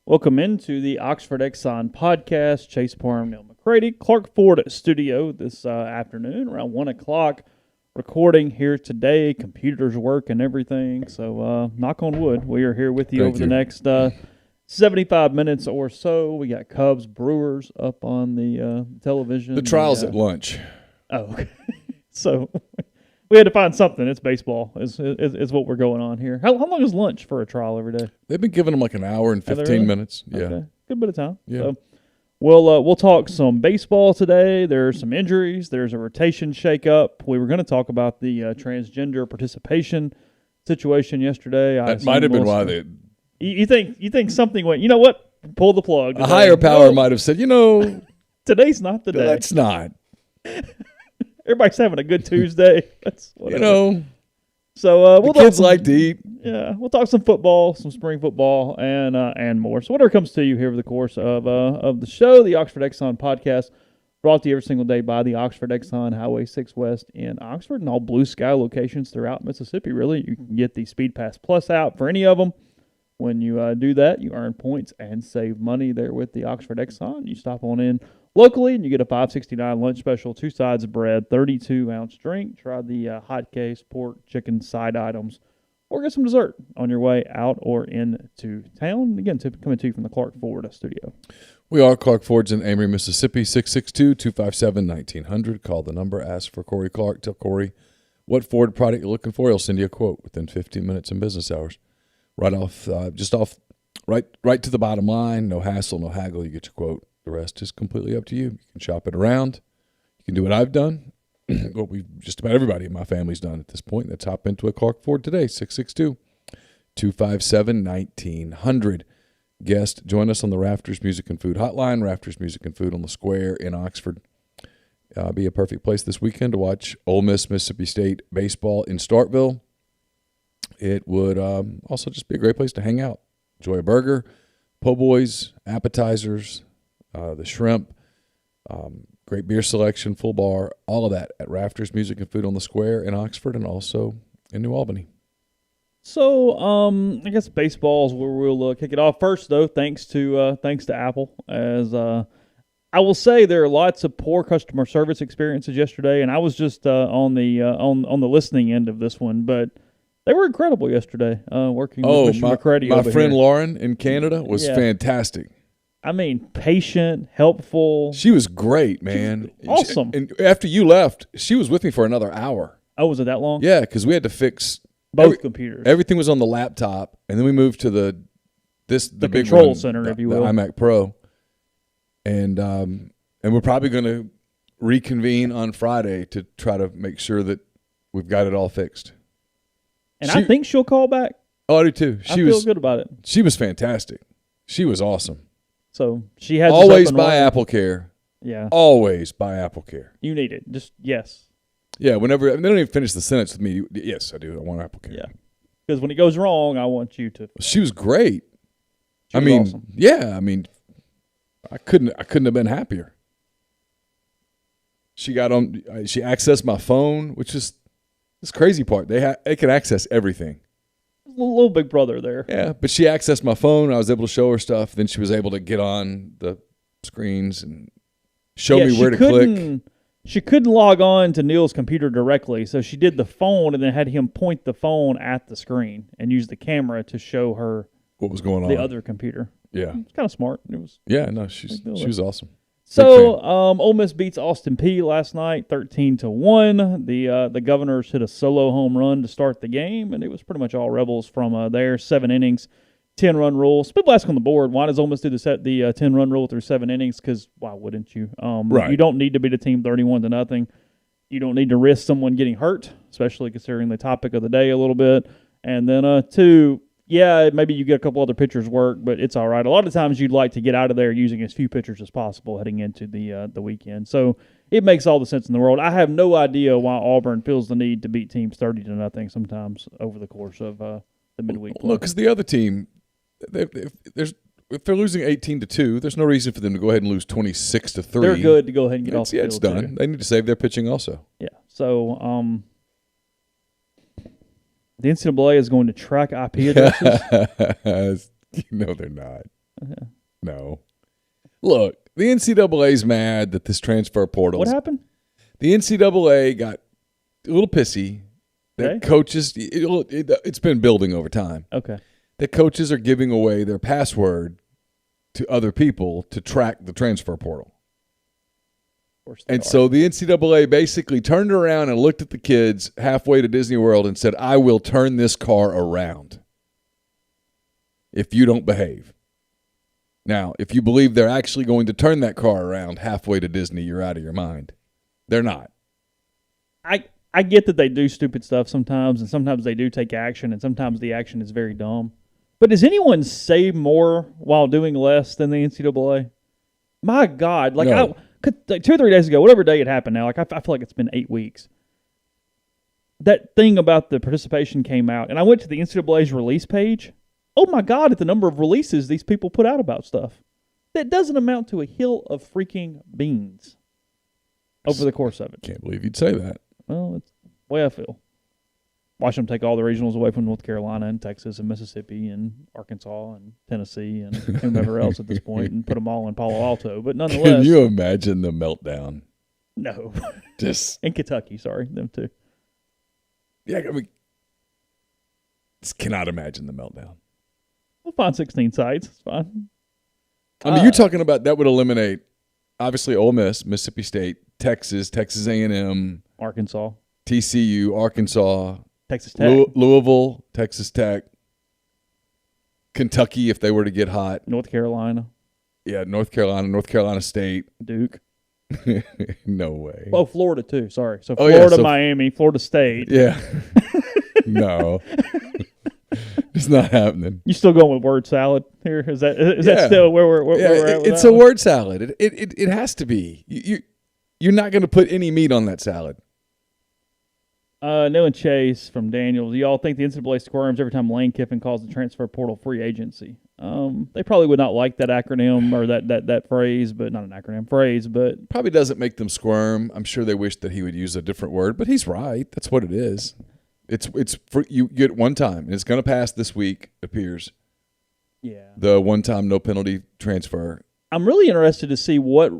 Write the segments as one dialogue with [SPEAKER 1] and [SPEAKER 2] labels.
[SPEAKER 1] Welcome into the Oxford Exxon Podcast. Chase Parham, Neal, McCready, Clark Ford studio this afternoon around 1 o'clock. Recording here today. Computers work and everything. So knock on wood, we are here with you over the next 75 minutes or so. We got Cubs, Brewers up on the television.
[SPEAKER 2] The trial's at lunch.
[SPEAKER 1] Oh, okay. So we had to find something. It's baseball is what we're going on here. How long is lunch for a trial every day?
[SPEAKER 2] They've been giving them like an hour and 15 minutes. Yeah.
[SPEAKER 1] Okay. Good bit of time.
[SPEAKER 2] Yeah.
[SPEAKER 1] So we'll talk some baseball today. There's some injuries. There's a rotation shakeup. We were going to talk about the transgender participation situation yesterday.
[SPEAKER 2] That might have been why they...
[SPEAKER 1] You think something went, you know what? Pull the plug.
[SPEAKER 2] A higher power might have said,
[SPEAKER 1] today's not the day.
[SPEAKER 2] That's not.
[SPEAKER 1] Everybody's having a good Tuesday. That's whatever. So
[SPEAKER 2] the kids like to eat.
[SPEAKER 1] Yeah, we'll talk some football, some spring football, and more. So whatever comes to you here over the course of the show, the Oxford Exxon Podcast, brought to you every single day by the Oxford Exxon Highway 6 West in Oxford and all Blue Sky locations throughout Mississippi. Really, you can get the Speed Pass Plus out for any of them. When you do that, you earn points and save money there with the Oxford Exxon. You stop on in locally, and you get a $5.69 lunch special, 2 sides of bread, 32-ounce drink. Try the hot case, pork, chicken side items, or get some dessert on your way out or into town. Again, coming to you from the Clark Ford studio.
[SPEAKER 2] We are Clark Ford's in Amory, Mississippi, 662-257-1900. Call the number, ask for Corey Clark. Tell Corey what Ford product you're looking for. He'll send you a quote within 15 minutes in business hours. Right to the bottom line. No hassle, no haggle. You get your quote. The rest is completely up to you. You can shop it around. You can do what I've done, what just about everybody in my family's done at this point. Let's hop into a Clark Ford today, 662-257-1900. Guest, join us on the Rafters Music and Food Hotline, Rafters Music and Food on the Square in Oxford. Be a perfect place this weekend to watch Ole Miss, Mississippi State baseball in Starkville. It would also just be a great place to hang out. Enjoy a burger, po' boys, appetizers, the shrimp, great beer selection, full bar, all of that at Rafters Music and Food on the Square in Oxford and also in New Albany.
[SPEAKER 1] So I guess baseball is where we'll kick it off. First, though, thanks to Apple. As I will say, there are lots of poor customer service experiences yesterday, and I was just on the listening end of this one, but they were incredible yesterday. Working with Mr. McCready.
[SPEAKER 2] My friend Lauren in Canada was fantastic.
[SPEAKER 1] I mean, patient, helpful.
[SPEAKER 2] She was great, man.
[SPEAKER 1] Awesome.
[SPEAKER 2] And after you left, she was with me for another hour.
[SPEAKER 1] Oh, was it that long?
[SPEAKER 2] Yeah, because we had to fix
[SPEAKER 1] both computers.
[SPEAKER 2] Everything was on the laptop, and then we moved to the big
[SPEAKER 1] control center, if you will,
[SPEAKER 2] the iMac Pro, and we're probably going to reconvene on Friday to try to make sure that we've got it all fixed.
[SPEAKER 1] And I think she'll call back.
[SPEAKER 2] Oh, I do too.
[SPEAKER 1] I feel good about it.
[SPEAKER 2] She was fantastic. She was awesome.
[SPEAKER 1] So she has
[SPEAKER 2] always buy AppleCare.
[SPEAKER 1] Yeah.
[SPEAKER 2] Always buy AppleCare.
[SPEAKER 1] You need it. Just yes.
[SPEAKER 2] Yeah. Whenever they don't even finish the sentence with me. Yes, I do. I want AppleCare.
[SPEAKER 1] Yeah. Because when it goes wrong, I want you to.
[SPEAKER 2] She was great.
[SPEAKER 1] She was awesome.
[SPEAKER 2] Yeah. I mean, I couldn't have been happier. She got on. She accessed my phone, which is this crazy part. They can access everything.
[SPEAKER 1] Little big brother there.
[SPEAKER 2] Yeah, but she accessed my phone. I was able to show her stuff. Then she was able to get on the screens and show me where to click.
[SPEAKER 1] She couldn't log on to Neal's computer directly, so she did the phone and then had him point the phone at the screen and use the camera to show her
[SPEAKER 2] what was going on.
[SPEAKER 1] The other computer.
[SPEAKER 2] Yeah,
[SPEAKER 1] it's kind of smart. It was.
[SPEAKER 2] Yeah, no, she was awesome.
[SPEAKER 1] So, Ole Miss beats Austin Peay last night, 13-1. The Governors hit a solo home run to start the game, and it was pretty much all Rebels from there. 7 innings, 10-run rule. Some people ask on the board, why does Ole Miss do the 10-run rule through 7 innings? Because why wouldn't you?
[SPEAKER 2] Right.
[SPEAKER 1] You don't need to beat a team 31-0. You don't need to risk someone getting hurt, especially considering the topic of the day a little bit. And then 2. Yeah, maybe you get a couple other pitchers work, but it's all right. A lot of times you'd like to get out of there using as few pitchers as possible heading into the weekend. So it makes all the sense in the world. I have no idea why Auburn feels the need to beat teams 30-0 sometimes over the course of the midweek play.
[SPEAKER 2] Look, because the other team, if they're losing 18-2, there's no reason for them to go ahead and lose 26-3.
[SPEAKER 1] They're good to go ahead and get off the field.
[SPEAKER 2] It's done.
[SPEAKER 1] Too.
[SPEAKER 2] They need to save their pitching also.
[SPEAKER 1] Yeah. So the NCAA is going to track IP addresses.
[SPEAKER 2] No, they're not. No. Look, the NCAA's mad that this transfer portal.
[SPEAKER 1] What happened?
[SPEAKER 2] The NCAA got a little pissy that coaches. It's been building over time.
[SPEAKER 1] Okay.
[SPEAKER 2] That coaches are giving away their password to other people to track the transfer portal. And so the NCAA basically turned around and looked at the kids halfway to Disney World and said, I will turn this car around if you don't behave. Now, if you believe they're actually going to turn that car around halfway to Disney, you're out of your mind. They're not.
[SPEAKER 1] I get that they do stupid stuff sometimes, and sometimes they do take action, and sometimes the action is very dumb. But does anyone say more while doing less than the NCAA? My God. Like,
[SPEAKER 2] No.
[SPEAKER 1] 2 or 3 days ago, whatever day it happened now, like I feel like it's been 8 weeks. That thing about the participation came out, and I went to the NCAA's release page. Oh, my God, at the number of releases these people put out about stuff. That doesn't amount to a hill of freaking beans over the course of it.
[SPEAKER 2] Can't believe you'd say that.
[SPEAKER 1] Well, it's the way I feel. Watch them take all the regionals away from North Carolina and Texas and Mississippi and Arkansas and Tennessee and whomever else at this point and put them all in Palo Alto. But nonetheless.
[SPEAKER 2] Can you imagine the meltdown?
[SPEAKER 1] No.
[SPEAKER 2] Just
[SPEAKER 1] in Kentucky, sorry, them too.
[SPEAKER 2] Yeah, I mean, just cannot imagine the meltdown.
[SPEAKER 1] We'll find 16 sites. It's fine.
[SPEAKER 2] I mean, you're talking about that would eliminate, obviously, Ole Miss, Mississippi State, Texas, Texas A&M,
[SPEAKER 1] Arkansas,
[SPEAKER 2] TCU, Arkansas,
[SPEAKER 1] Texas Tech,
[SPEAKER 2] Louisville, Texas Tech, Kentucky if they were to get hot.
[SPEAKER 1] North Carolina.
[SPEAKER 2] Yeah, North Carolina State.
[SPEAKER 1] Duke.
[SPEAKER 2] No way.
[SPEAKER 1] Oh, Florida too. Sorry. So Florida, Miami, Florida State.
[SPEAKER 2] Yeah. No. It's not happening.
[SPEAKER 1] You still going with word salad here? Is that still where we're at?
[SPEAKER 2] It's a word salad. It has to be. You're not going to put any meat on that salad.
[SPEAKER 1] Neal and Chase from Daniel. Do y'all think the NCAA squirms every time Lane Kiffin calls the transfer portal free agency? They probably would not like that acronym or that phrase, but not an acronym phrase, but
[SPEAKER 2] probably doesn't make them squirm. I'm sure they wish that he would use a different word, but he's right. That's what it is. It's for you get one time, and it's going to pass this week. It appears.
[SPEAKER 1] Yeah.
[SPEAKER 2] The one-time no penalty transfer.
[SPEAKER 1] I'm really interested to see what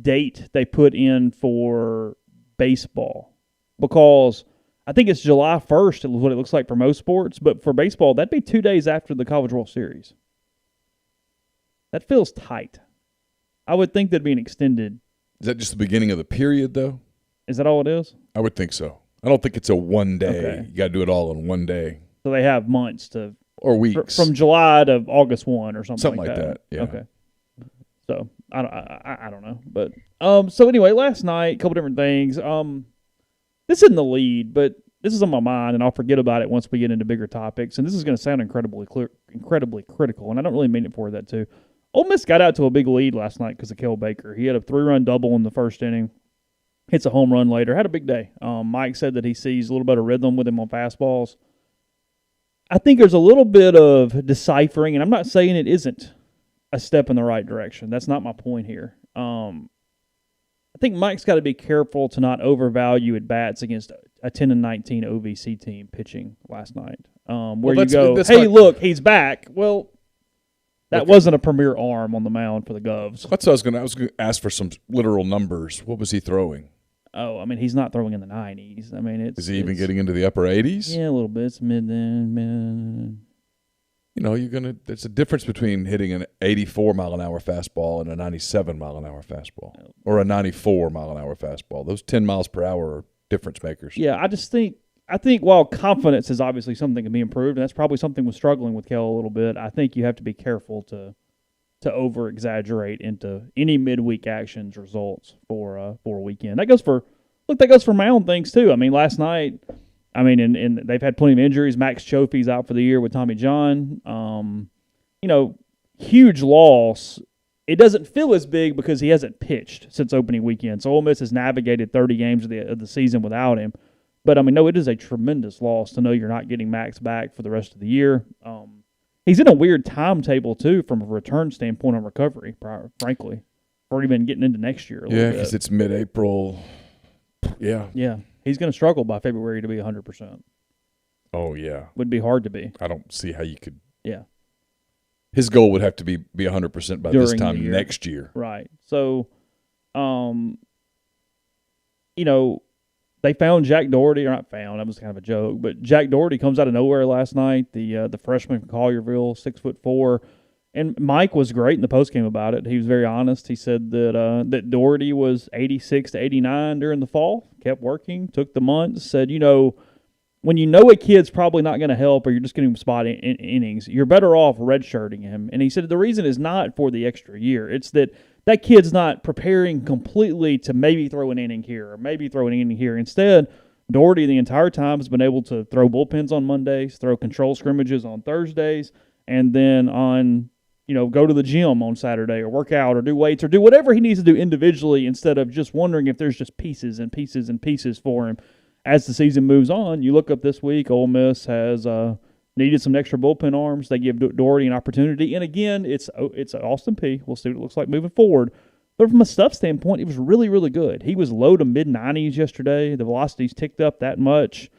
[SPEAKER 1] date they put in for baseball because I think it's July 1st is what it looks like for most sports, but for baseball, that'd be 2 days after the College World Series. That feels tight. I would think that'd be an extended.
[SPEAKER 2] Is that just the beginning of the period, though?
[SPEAKER 1] Is that all it is?
[SPEAKER 2] I would think so. I don't think it's a one day.
[SPEAKER 1] Okay.
[SPEAKER 2] You got to do it all in one day.
[SPEAKER 1] So they have months to.
[SPEAKER 2] Or weeks.
[SPEAKER 1] From July to August 1 or something
[SPEAKER 2] like that. Yeah.
[SPEAKER 1] Okay. So I don't know, but so anyway, last night a couple different things. This isn't the lead, but this is on my mind, and I'll forget about it once we get into bigger topics. And this is going to sound incredibly critical, and I don't really mean it for that too. Ole Miss got out to a big lead last night because of Kel Baker. He had a 3-run double in the first inning, hits a home run later, had a big day. Mike said that he sees a little bit of rhythm with him on fastballs. I think there's a little bit of deciphering, and I'm not saying it isn't a step in the right direction. That's not my point here. I think Mike's got to be careful to not overvalue at bats against a 10-19 OVC team pitching last night. Where you go, hey, look, he's back. Well, that wasn't a premier arm on the mound for the Govs.
[SPEAKER 2] That's what I was going to ask for some literal numbers. What was he throwing?
[SPEAKER 1] Oh, I mean, he's not throwing in the 90s. I mean,
[SPEAKER 2] is he even getting into the upper 80s?
[SPEAKER 1] Yeah, a little bit. It's mid.
[SPEAKER 2] You know, there's a difference between hitting an 84-mile-an-hour fastball and a 97-mile-an-hour fastball, or a 94-mile-an-hour fastball. Those 10 miles per hour are difference makers.
[SPEAKER 1] Yeah, I think while confidence is obviously something that can be improved, and that's probably something we're struggling with Kel a little bit, I think you have to be careful to over-exaggerate into any midweek actions results for a weekend. That goes for mound things too. I mean, last night, and they've had plenty of injuries. Max Cioffi's out for the year with Tommy John. Huge loss. It doesn't feel as big because he hasn't pitched since opening weekend. So Ole Miss has navigated 30 games of the season without him. But, no, it is a tremendous loss to know you're not getting Max back for the rest of the year. He's in a weird timetable, too, from a return standpoint on recovery, frankly, or even getting into next year a little bit.
[SPEAKER 2] Yeah, because it's mid-April. Yeah.
[SPEAKER 1] Yeah. He's going to struggle by February to be 100%.
[SPEAKER 2] Oh, yeah.
[SPEAKER 1] Would be hard to be.
[SPEAKER 2] I don't see how you could.
[SPEAKER 1] Yeah.
[SPEAKER 2] His goal would have to be 100% by this
[SPEAKER 1] During the
[SPEAKER 2] time
[SPEAKER 1] year.
[SPEAKER 2] next year.
[SPEAKER 1] Right. So, they found Jack Doherty, or not found, that was kind of a joke, but Jack Doherty comes out of nowhere last night, the freshman from Collierville, 6'4". And Mike was great in the postgame about it. He was very honest. He said that Doherty was 86 to 89 during the fall, kept working, took the months, said, when you know a kid's probably not going to help or you're just getting him spot innings, you're better off redshirting him. And he said the reason is not for the extra year. It's that kid's not preparing completely to maybe throw an inning here or maybe throw an inning here. Instead, Doherty the entire time has been able to throw bullpens on Mondays, throw control scrimmages on Thursdays, and then on go to the gym on Saturday or work out or do weights or do whatever he needs to do individually instead of just wondering if there's just pieces and pieces and pieces for him. As the season moves on, you look up this week, Ole Miss has needed some extra bullpen arms. They give Doherty an opportunity. And again, it's Austin Peay. We'll see what it looks like moving forward. But from a stuff standpoint, it was really, really good. He was low to mid-90s yesterday. The velocities ticked up that much.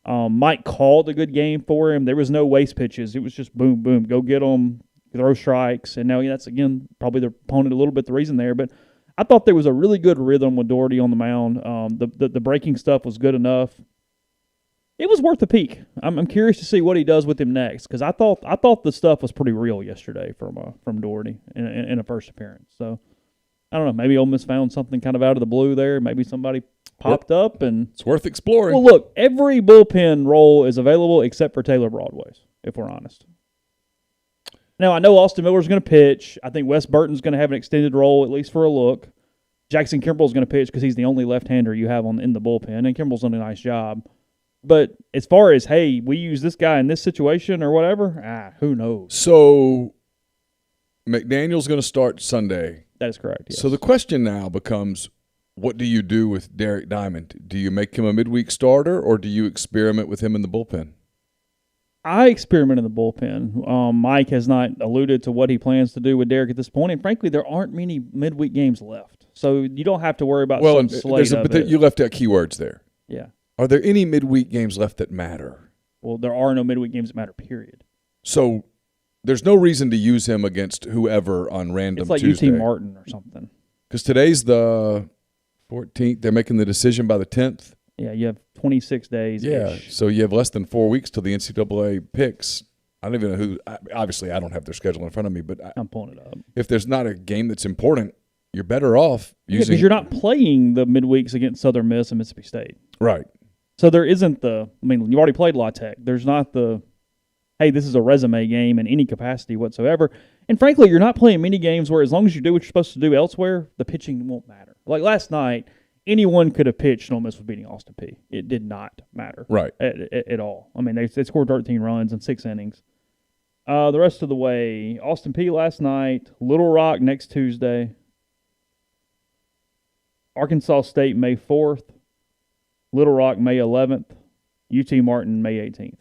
[SPEAKER 1] Mike called a good game for him. There was no waste pitches. It was just boom, boom, go get them, throw strikes. And now that's, again, probably the opponent a little bit the reason there. But I thought there was a really good rhythm with Doherty on the mound. The breaking stuff was good enough. It was worth a peek. I'm curious to see what he does with him next because I thought the stuff was pretty real yesterday from Doherty in a first appearance. So I don't know. Maybe Ole Miss found something kind of out of the blue there. Maybe somebody popped up and
[SPEAKER 2] it's worth exploring.
[SPEAKER 1] Well, look, every bullpen role is available except for Taylor Broadway's, if we're honest. Now, I know Austin Miller's going to pitch. I think Wes Burton's going to have an extended role, at least for a look. Jackson Kimbrell's going to pitch because he's the only left-hander you have in the bullpen, and Kimbrell's done a nice job. But as far as, hey, we use this guy in this situation or whatever, who knows?
[SPEAKER 2] So McDaniel's going to start Sunday.
[SPEAKER 1] That is correct, yes.
[SPEAKER 2] So the question now becomes, what do you do with Derek Diamond? Do you make him a midweek starter, or do you experiment with him in the bullpen?
[SPEAKER 1] I experiment in the bullpen. Mike has not alluded to what he plans to do with Derek at this point, and frankly, there aren't many midweek games left, so you don't have to worry about some slate of it.
[SPEAKER 2] You left out keywords there.
[SPEAKER 1] Yeah.
[SPEAKER 2] Are there any midweek games left that matter?
[SPEAKER 1] Well, there are no midweek games that matter, period.
[SPEAKER 2] So there's no reason to use him against whoever on random Tuesday.
[SPEAKER 1] It's like UT Martin or something.
[SPEAKER 2] Because today's the 14th. They're making the decision by the 10th.
[SPEAKER 1] Yeah, you have 26 days.
[SPEAKER 2] Yeah, so you have less than 4 weeks till the NCAA picks. I don't even know who. Obviously, I don't have their schedule in front of me, but
[SPEAKER 1] I'm pulling it up.
[SPEAKER 2] If there's not a game that's important, you're better off using.
[SPEAKER 1] Because you're not playing the midweeks against Southern Miss and Mississippi State.
[SPEAKER 2] Right.
[SPEAKER 1] So there isn't you already played La Tech. There's not hey, this is a resume game in any capacity whatsoever. And frankly, you're not playing many games where as long as you do what you're supposed to do elsewhere, the pitching won't matter. Like last night, anyone could have pitched and Ole Miss was beating Austin Peay. It did not matter.
[SPEAKER 2] Right.
[SPEAKER 1] At all. I mean, they scored 13 runs in 6 innings. The rest of the way, Austin Peay last night, Little Rock next Tuesday, Arkansas State May 4th, Little Rock May 11th, UT Martin May 18th.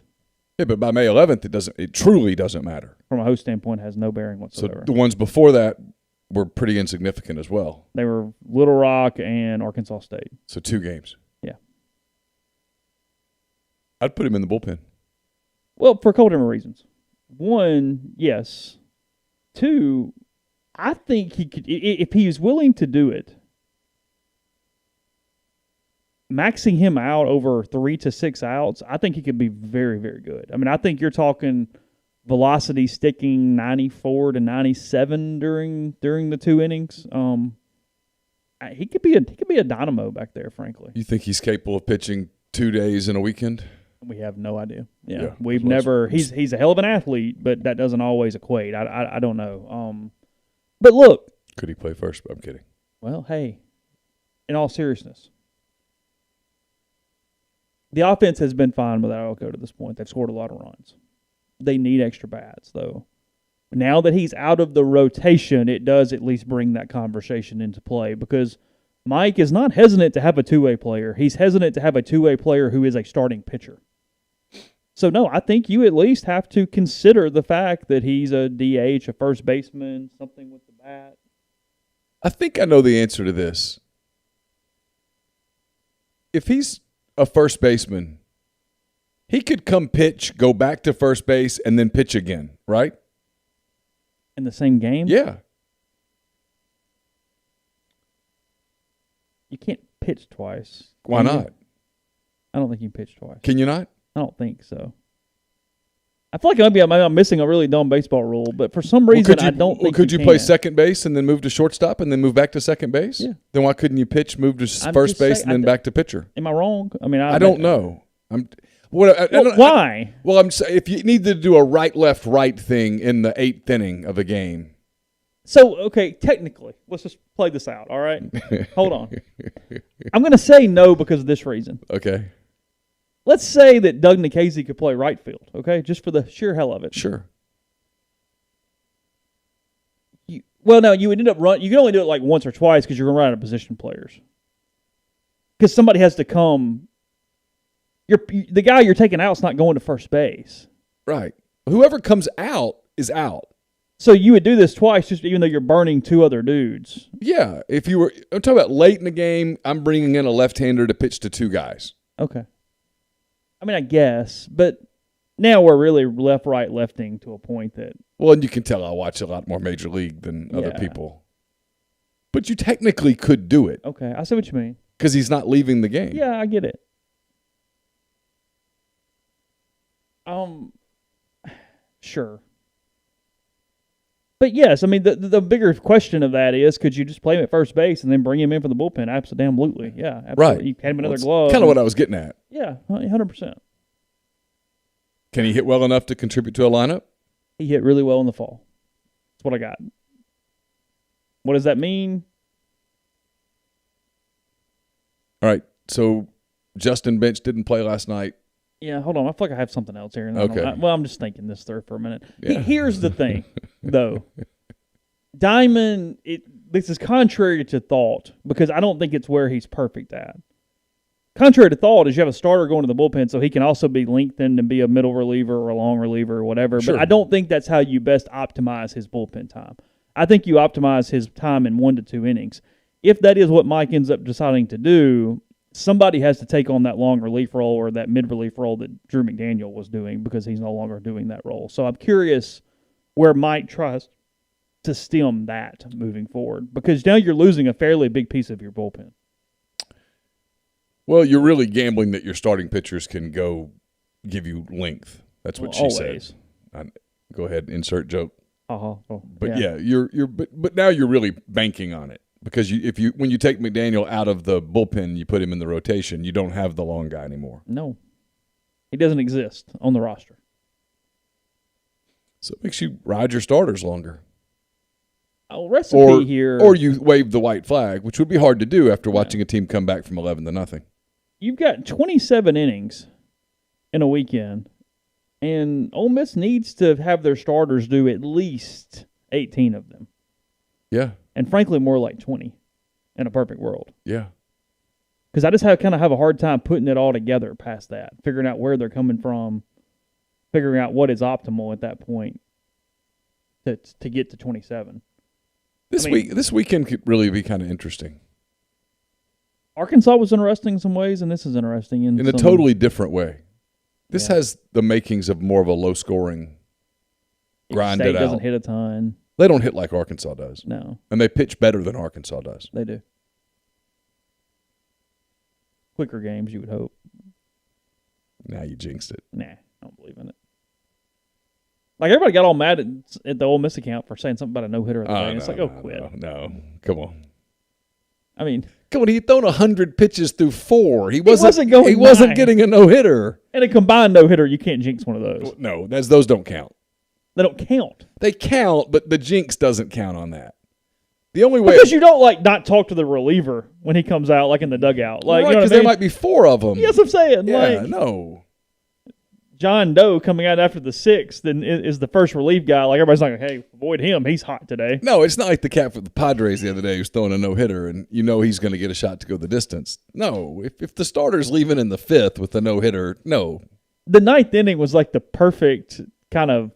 [SPEAKER 2] Yeah, but by May 11th, it truly doesn't matter.
[SPEAKER 1] From a host standpoint, it has no bearing whatsoever.
[SPEAKER 2] So the ones before that were pretty insignificant as well.
[SPEAKER 1] They were Little Rock and Arkansas State.
[SPEAKER 2] So 2 games.
[SPEAKER 1] Yeah.
[SPEAKER 2] I'd put him in the bullpen.
[SPEAKER 1] Well, for a couple different reasons. One, yes. 2, I think he could, if he is willing to do it, maxing him out over 3 to 6 outs, I think he could be very, very good. I mean, I think you're talking velocity sticking 94 to 97 during the 2 innings. He could be a dynamo back there, frankly.
[SPEAKER 2] You think he's capable of pitching 2 days in a weekend?
[SPEAKER 1] We have no idea. Yeah.
[SPEAKER 2] We've
[SPEAKER 1] never. He's a hell of an athlete, but that doesn't always equate. I don't know. But look,
[SPEAKER 2] could he play first? I'm kidding.
[SPEAKER 1] Well, hey, in all seriousness, the offense has been fine without Elko to this point. They've scored a lot of runs. They need extra bats, though. Now that he's out of the rotation, it does at least bring that conversation into play because Mike is not hesitant to have a two-way player. He's hesitant to have a two-way player who is a starting pitcher. So, no, I think you at least have to consider the fact that he's a DH, a first baseman, something with the bat.
[SPEAKER 2] I think I know the answer to this. If he's a first baseman, he could come pitch, go back to first base, and then pitch again, right?
[SPEAKER 1] In the same game?
[SPEAKER 2] Yeah.
[SPEAKER 1] You can't pitch twice.
[SPEAKER 2] Why not?
[SPEAKER 1] I don't think you can pitch twice.
[SPEAKER 2] Can you not?
[SPEAKER 1] I don't think so. I feel like I'm missing a really dumb baseball rule, but for some reason I don't think
[SPEAKER 2] could
[SPEAKER 1] you
[SPEAKER 2] play
[SPEAKER 1] can.
[SPEAKER 2] second base and then move to shortstop and then move back to second base?
[SPEAKER 1] Yeah.
[SPEAKER 2] Then why couldn't you pitch, move to first base, and then back to pitcher?
[SPEAKER 1] Am I wrong? I mean,
[SPEAKER 2] I don't know.
[SPEAKER 1] Why?
[SPEAKER 2] Well, I'm saying if you need to do a right, left, right thing in the 8th inning of a game.
[SPEAKER 1] So, okay, technically, let's just play this out, all right? Hold on. I'm going to say no because of this reason.
[SPEAKER 2] Okay.
[SPEAKER 1] Let's say that Doug Nikhazy could play right field, okay, just for the sheer hell of it.
[SPEAKER 2] Sure.
[SPEAKER 1] You would end up you can only do it like once or twice because you're going to run out of position players. Because somebody has to come. The guy you're taking out is not going to first base.
[SPEAKER 2] Right. Whoever comes out is out.
[SPEAKER 1] So you would do this twice, just even though you're burning 2 other dudes.
[SPEAKER 2] Yeah. I'm talking about late in the game, I'm bringing in a left-hander to pitch to 2 guys.
[SPEAKER 1] Okay. I mean, I guess, but now we're really left-right lefting to a point that.
[SPEAKER 2] Well, and you can tell I watch a lot more Major League than other people. But you technically could do it.
[SPEAKER 1] Okay, I see what you mean.
[SPEAKER 2] Because he's not leaving the game.
[SPEAKER 1] Yeah, I get it. Sure. But yes, I mean, the bigger question of that is, could you just play him at first base and then bring him in for the bullpen? Absolutely. Yeah, absolutely.
[SPEAKER 2] Right.
[SPEAKER 1] You had him another glove.
[SPEAKER 2] Kind of what I was getting at.
[SPEAKER 1] Yeah, 100%.
[SPEAKER 2] Can he hit well enough to contribute to a lineup?
[SPEAKER 1] He hit really well in the fall. That's what I got. What does that mean?
[SPEAKER 2] All right, so Justin Bench didn't play last night.
[SPEAKER 1] Yeah, hold on. I feel like I have something else here.
[SPEAKER 2] Okay.
[SPEAKER 1] I'm just thinking this through for a minute.
[SPEAKER 2] Yeah.
[SPEAKER 1] Here's the thing, though. Diamond, this is contrary to thought because I don't think it's where he's perfect at. Contrary to thought is you have a starter going to the bullpen so he can also be lengthened and be a middle reliever or a long reliever or whatever.
[SPEAKER 2] Sure.
[SPEAKER 1] But I don't think that's how you best optimize his bullpen time. I think you optimize his time in 1 to 2 innings. If that is what Mike ends up deciding to do, somebody has to take on that long relief role or that mid-relief role that Drew McDaniel was doing because he's no longer doing that role. So I'm curious where Mike tries to stem that moving forward because now you're losing a fairly big piece of your bullpen.
[SPEAKER 2] Well, you're really gambling that your starting pitchers can go give you length. That's what she
[SPEAKER 1] always
[SPEAKER 2] said. Go ahead, insert joke.
[SPEAKER 1] Oh,
[SPEAKER 2] but but now you're really banking on it. Because when you take McDaniel out of the bullpen, you put him in the rotation, you don't have the long guy anymore.
[SPEAKER 1] No. He doesn't exist on the roster.
[SPEAKER 2] So it makes you ride your starters longer.
[SPEAKER 1] Oh, recipe here.
[SPEAKER 2] Or you wave the white flag, which would be hard to do after watching a team come back from 11-0.
[SPEAKER 1] You've got 27 innings in a weekend, and Ole Miss needs to have their starters do at least 18 of them.
[SPEAKER 2] Yeah.
[SPEAKER 1] And frankly, more like 20 in a perfect world.
[SPEAKER 2] Yeah.
[SPEAKER 1] Because I just kind of have a hard time putting it all together past that, figuring out where they're coming from, figuring out what is optimal at that point to get to 27.
[SPEAKER 2] This weekend could really be kind of interesting.
[SPEAKER 1] Arkansas was interesting in some ways, and this is interesting in
[SPEAKER 2] a totally different way. This has the makings of more of a low-scoring, grind
[SPEAKER 1] State
[SPEAKER 2] it out.
[SPEAKER 1] doesn't hit a ton.
[SPEAKER 2] They don't hit like Arkansas does.
[SPEAKER 1] No.
[SPEAKER 2] And they pitch better than Arkansas does.
[SPEAKER 1] They do. Quicker games, you would hope.
[SPEAKER 2] Now you jinxed it.
[SPEAKER 1] Nah, I don't believe in it. Like, everybody got all mad at the Ole Miss account for saying something about a no-hitter the other day. And it's like, quit.
[SPEAKER 2] No, come on.
[SPEAKER 1] I mean,
[SPEAKER 2] come on, he'd thrown 100 pitches through 4. He
[SPEAKER 1] wasn't
[SPEAKER 2] getting a no-hitter.
[SPEAKER 1] And a combined no-hitter, you can't jinx one of those.
[SPEAKER 2] No, those don't count.
[SPEAKER 1] They don't count.
[SPEAKER 2] They count, but the jinx doesn't count on that. The only way
[SPEAKER 1] because you don't not talk to the reliever when he comes out in the dugout.
[SPEAKER 2] Right, because there might be 4 of them.
[SPEAKER 1] Yes, I'm saying.
[SPEAKER 2] Yeah, no.
[SPEAKER 1] John Doe coming out after the 6th and is the first relief guy. Everybody's like, hey, avoid him. He's hot today.
[SPEAKER 2] No, it's not like the cat for the Padres the other day who's throwing a no-hitter and he's going to get a shot to go the distance. No, if the starter's leaving in the 5th with a no-hitter, no.
[SPEAKER 1] The 9th inning was the perfect kind of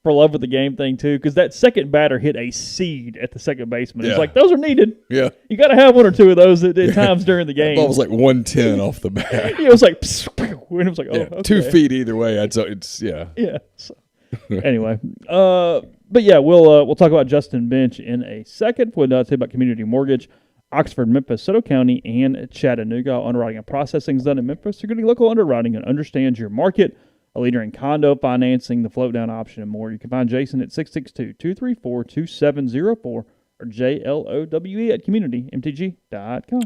[SPEAKER 1] for love with the game thing too, because that second batter hit a seed at the second baseman. It's those are needed.
[SPEAKER 2] Yeah,
[SPEAKER 1] you got to have 1 or 2 of those at times during the game.
[SPEAKER 2] That ball was 110 off the bat.
[SPEAKER 1] It was and it was okay.
[SPEAKER 2] 2 feet either way. Yeah.
[SPEAKER 1] Yeah. So, anyway, But yeah, we'll talk about Justin Bench in a second. We'll tell you about Community Mortgage, Oxford, Memphis, Soto County, and Chattanooga. Underwriting and processing is done in Memphis. You're getting local underwriting and understands your market. A leader in condo financing, the float down option, and more. You can find Jason at 662-234-2704 or JLOWE at communitymtg.com.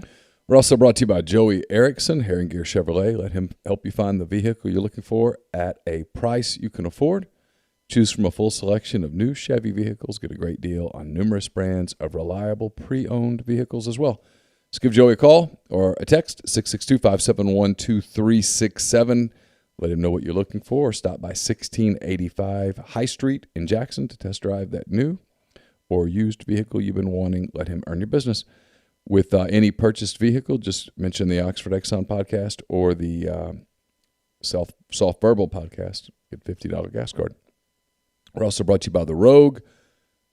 [SPEAKER 2] We're also brought to you by Joey Erickson, Herring Gear Chevrolet. Let him help you find the vehicle you're looking for at a price you can afford. Choose from a full selection of new Chevy vehicles. Get a great deal on numerous brands of reliable pre-owned vehicles as well. Just give Joey a call or a text, 662-571-2367. Let him know what you're looking for. Or stop by 1685 High Street in Jackson to test drive that new or used vehicle you've been wanting. Let him earn your business. With any purchased vehicle, just mention the Oxford Exxon Podcast or the Soft Verbal Podcast. Get $50 gas card. We're also brought to you by The Rogue.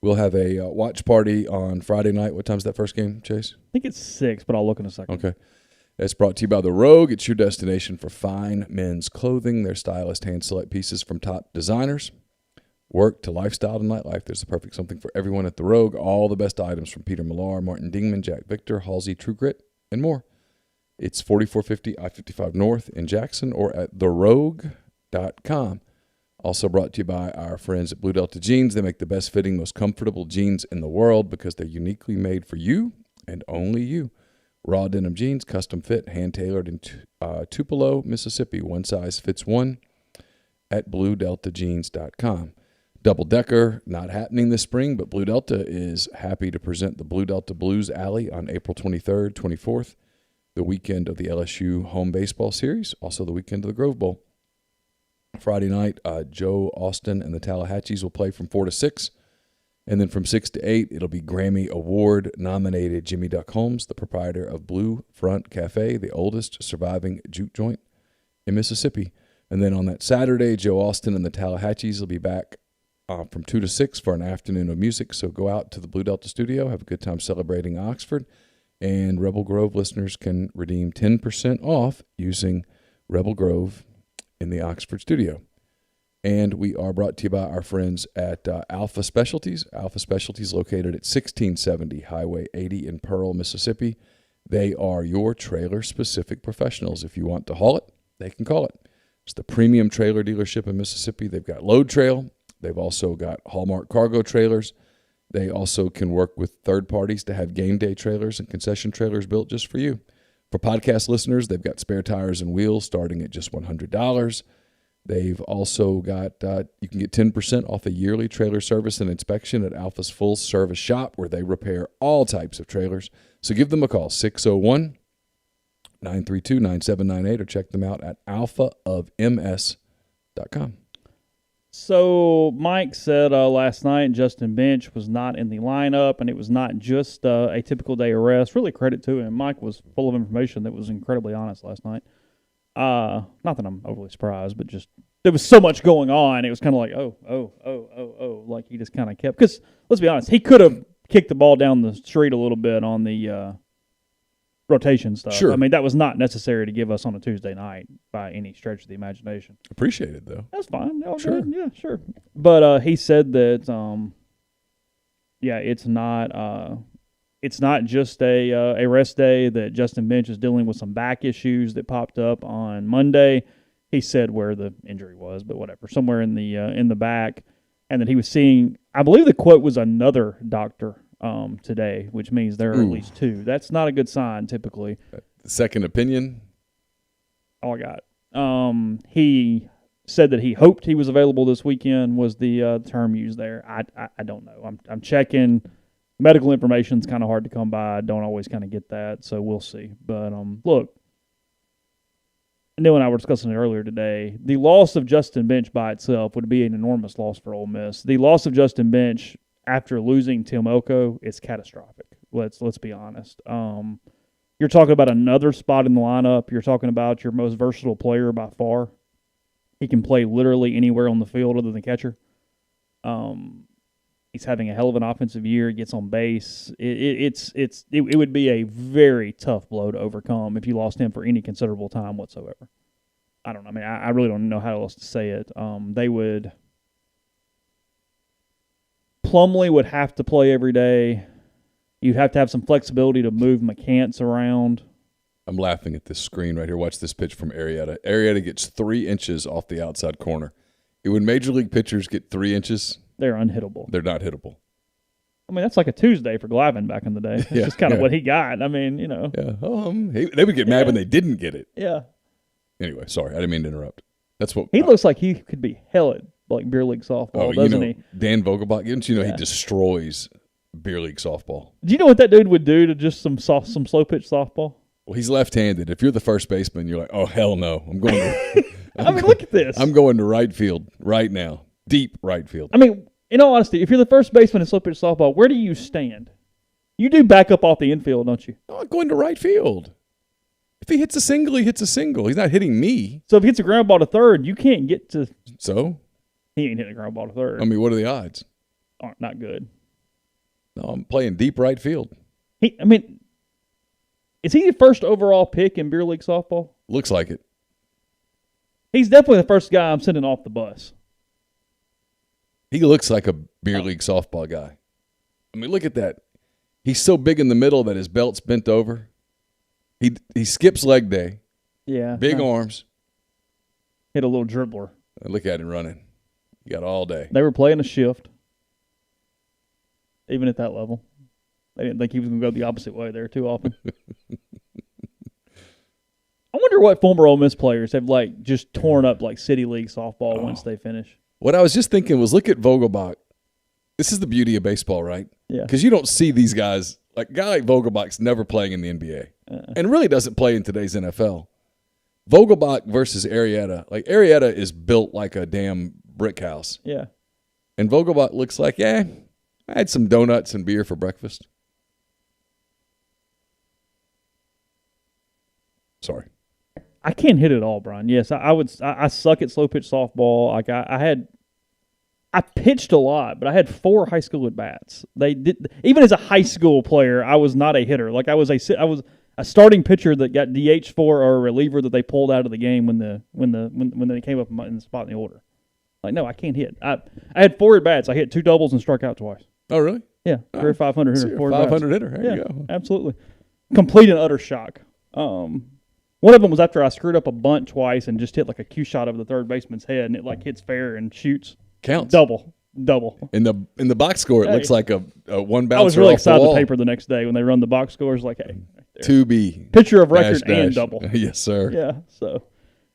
[SPEAKER 2] We'll have a watch party on Friday night. What time's that first game, Chase?
[SPEAKER 1] I think it's 6, but I'll look in a second.
[SPEAKER 2] Okay. It's brought to you by The Rogue. It's your destination for fine men's clothing. Their stylist hand-select pieces from top designers. Work to lifestyle to nightlife. There's the perfect something for everyone at The Rogue. All the best items from Peter Millar, Martin Dingman, Jack Victor, Halsey, True Grit, and more. It's 4450 I-55 North in Jackson or at therogue.com. Also brought to you by our friends at Blue Delta Jeans. They make the best fitting, most comfortable jeans in the world because they're uniquely made for you and only you. Raw denim jeans, custom fit, hand-tailored in Tupelo, Mississippi. One size fits one at BlueDeltaJeans.com. Double Decker, not happening this spring, but Blue Delta is happy to present the Blue Delta Blues Alley on April 23rd, 24th, the weekend of the LSU home baseball series, also the weekend of the Grove Bowl. Friday night, Joe Austin and the Tallahatchies will play from 4 to 6. And then from 6 to 8, it'll be Grammy Award-nominated Jimmy Duck Holmes, the proprietor of Blue Front Cafe, the oldest surviving juke joint in Mississippi. And then on that Saturday, Joe Austin and the Tallahatchies will be back from 2 to 6 for an afternoon of music. So go out to the Blue Delta studio, have a good time celebrating Oxford. And Rebel Grove listeners can redeem 10% off using Rebel Grove in the Oxford studio. And we are brought to you by our friends at Alpha Specialties. Alpha Specialties located at 1670 Highway 80 in Pearl, Mississippi. They are your trailer-specific professionals. If you want to haul it, they can call it. It's the premium trailer dealership in Mississippi. They've got Load Trail. They've also got Hallmark cargo trailers. They also can work with third parties to have game day trailers and concession trailers built just for you. For podcast listeners, they've got spare tires and wheels starting at just $100. They've also got, you can get 10% off a yearly trailer service and inspection at Alpha's full service shop where they repair all types of trailers. So give them a call, 601-932-9798, or check them out at alphaofms.com.
[SPEAKER 1] So Mike said last night Justin Bench was not in the lineup, and it was not just a typical day of rest. Really credit to him. Mike was full of information that was incredibly honest last night. Not that I'm overly surprised, but just there was so much going on. It was kind of like, oh, like he just kind of kept. Because let's be honest, he could have kicked the ball down the street a little bit on the rotation stuff.
[SPEAKER 2] Sure.
[SPEAKER 1] I mean, that was not necessary to give us on a Tuesday night by any stretch of the imagination.
[SPEAKER 2] Appreciate it, though.
[SPEAKER 1] That's fine. All
[SPEAKER 2] Sure.
[SPEAKER 1] good. Yeah, sure. But he said that, it's not just a rest day, that Justin Bench is dealing with some back issues that popped up on Monday. He said where the injury was, but whatever, somewhere in the back, and that he was seeing, I believe the quote was another doctor today, which means there are at least two. That's not a good sign typically.
[SPEAKER 2] Second opinion?
[SPEAKER 1] All I got. He said that he hoped he was available this weekend was the term used there. I don't know. I'm checking. Medical information's kind of hard to come by. I don't always kind of get that, so we'll see. But look, Neal and I were discussing it earlier today. The loss of Justin Bench by itself would be an enormous loss for Ole Miss. The loss of Justin Bench after losing Tim Elko is catastrophic. Let's be honest. You're talking about another spot in the lineup. You're talking about your most versatile player by far. He can play literally anywhere on the field other than catcher. He's having a hell of an offensive year. He gets on base. It would be a very tough blow to overcome if you lost him for any considerable time whatsoever. I don't know. I mean, I really don't know how else to say it. They would. Plumlee would have to play every day. You'd have to have some flexibility to move McCants around.
[SPEAKER 2] I'm laughing at this screen right here. Watch this pitch from Arrieta. Arrieta gets 3 inches off the outside corner. When Major League pitchers get 3 inches,
[SPEAKER 1] they're unhittable.
[SPEAKER 2] They're not hittable.
[SPEAKER 1] I mean, that's like a Tuesday for Glavine back in the day. That's just kind of what he got. I mean,
[SPEAKER 2] Yeah. They would get mad when they didn't get it.
[SPEAKER 1] Yeah.
[SPEAKER 2] Anyway, sorry. I didn't mean to interrupt. That's what
[SPEAKER 1] he looks like he could be hell at like beer league softball, doesn't he?
[SPEAKER 2] Dan Vogelbach, didn't you know he destroys beer league softball?
[SPEAKER 1] Do you know what that dude would do to just some slow pitch softball?
[SPEAKER 2] Well, he's left-handed. If you're the first baseman, you're like, oh, hell no. I'm going to
[SPEAKER 1] look at this.
[SPEAKER 2] I'm going to right field right now. Deep right field.
[SPEAKER 1] I mean, in all honesty, if you're the first baseman in slow pitch softball, where do you stand? You do back up off the infield, don't you?
[SPEAKER 2] No, I'm going to right field. If he hits a single, he hits a single. He's not hitting me.
[SPEAKER 1] So if he hits a ground ball to third, you can't get to.
[SPEAKER 2] So?
[SPEAKER 1] He ain't hitting a ground ball to third.
[SPEAKER 2] I mean, what are the odds?
[SPEAKER 1] Not good.
[SPEAKER 2] No, I'm playing deep right field.
[SPEAKER 1] Is he the first overall pick in beer league softball?
[SPEAKER 2] Looks like it.
[SPEAKER 1] He's definitely the first guy I'm sending off the bus.
[SPEAKER 2] He looks like a beer league softball guy. I mean, look at that. He's so big in the middle that his belt's bent over. He skips leg day.
[SPEAKER 1] Yeah.
[SPEAKER 2] Big arms.
[SPEAKER 1] Hit a little dribbler.
[SPEAKER 2] Look at him running. You got all day.
[SPEAKER 1] They were playing a shift, even at that level. They didn't think he was going to go the opposite way there too often. I wonder what former Ole Miss players have just torn up City League softball once they finish.
[SPEAKER 2] What I was just thinking was, look at Vogelbach. This is the beauty of baseball, right?
[SPEAKER 1] Yeah.
[SPEAKER 2] Because you don't see these guys. Like a guy like Vogelbach's never playing in the NBA, and really doesn't play in today's NFL. Vogelbach versus Arrieta. Arrieta is built like a damn brick house.
[SPEAKER 1] Yeah.
[SPEAKER 2] And Vogelbach looks like, I had some donuts and beer for breakfast. Sorry.
[SPEAKER 1] I can't hit it all, Brian. Yes, I suck at slow pitch softball. I pitched a lot, but I had 4 high school at bats. Even as a high school player, I was not a hitter. I was a starting pitcher that got DH for, or a reliever that they pulled out of the game when they came up in the spot in the order. No, I can't hit. I had 4 at bats. I hit 2 doubles and struck out twice.
[SPEAKER 2] Oh, really?
[SPEAKER 1] Yeah, career 500 hitter.
[SPEAKER 2] So you're a 500 hitter. There you go.
[SPEAKER 1] Absolutely. Complete and utter shock. One of them was after I screwed up a bunt twice and just hit a cue shot over the third baseman's head, and it hits fair and shoots.
[SPEAKER 2] Counts.
[SPEAKER 1] Double.
[SPEAKER 2] In the box score, it looks like a one bouncer.
[SPEAKER 1] I was really
[SPEAKER 2] off the
[SPEAKER 1] excited
[SPEAKER 2] wall.
[SPEAKER 1] the paper the next day when they run the box scores. Hey, right there.
[SPEAKER 2] 2B.
[SPEAKER 1] Pitcher of record
[SPEAKER 2] dash.
[SPEAKER 1] and double.
[SPEAKER 2] Yes, sir.
[SPEAKER 1] Yeah. So,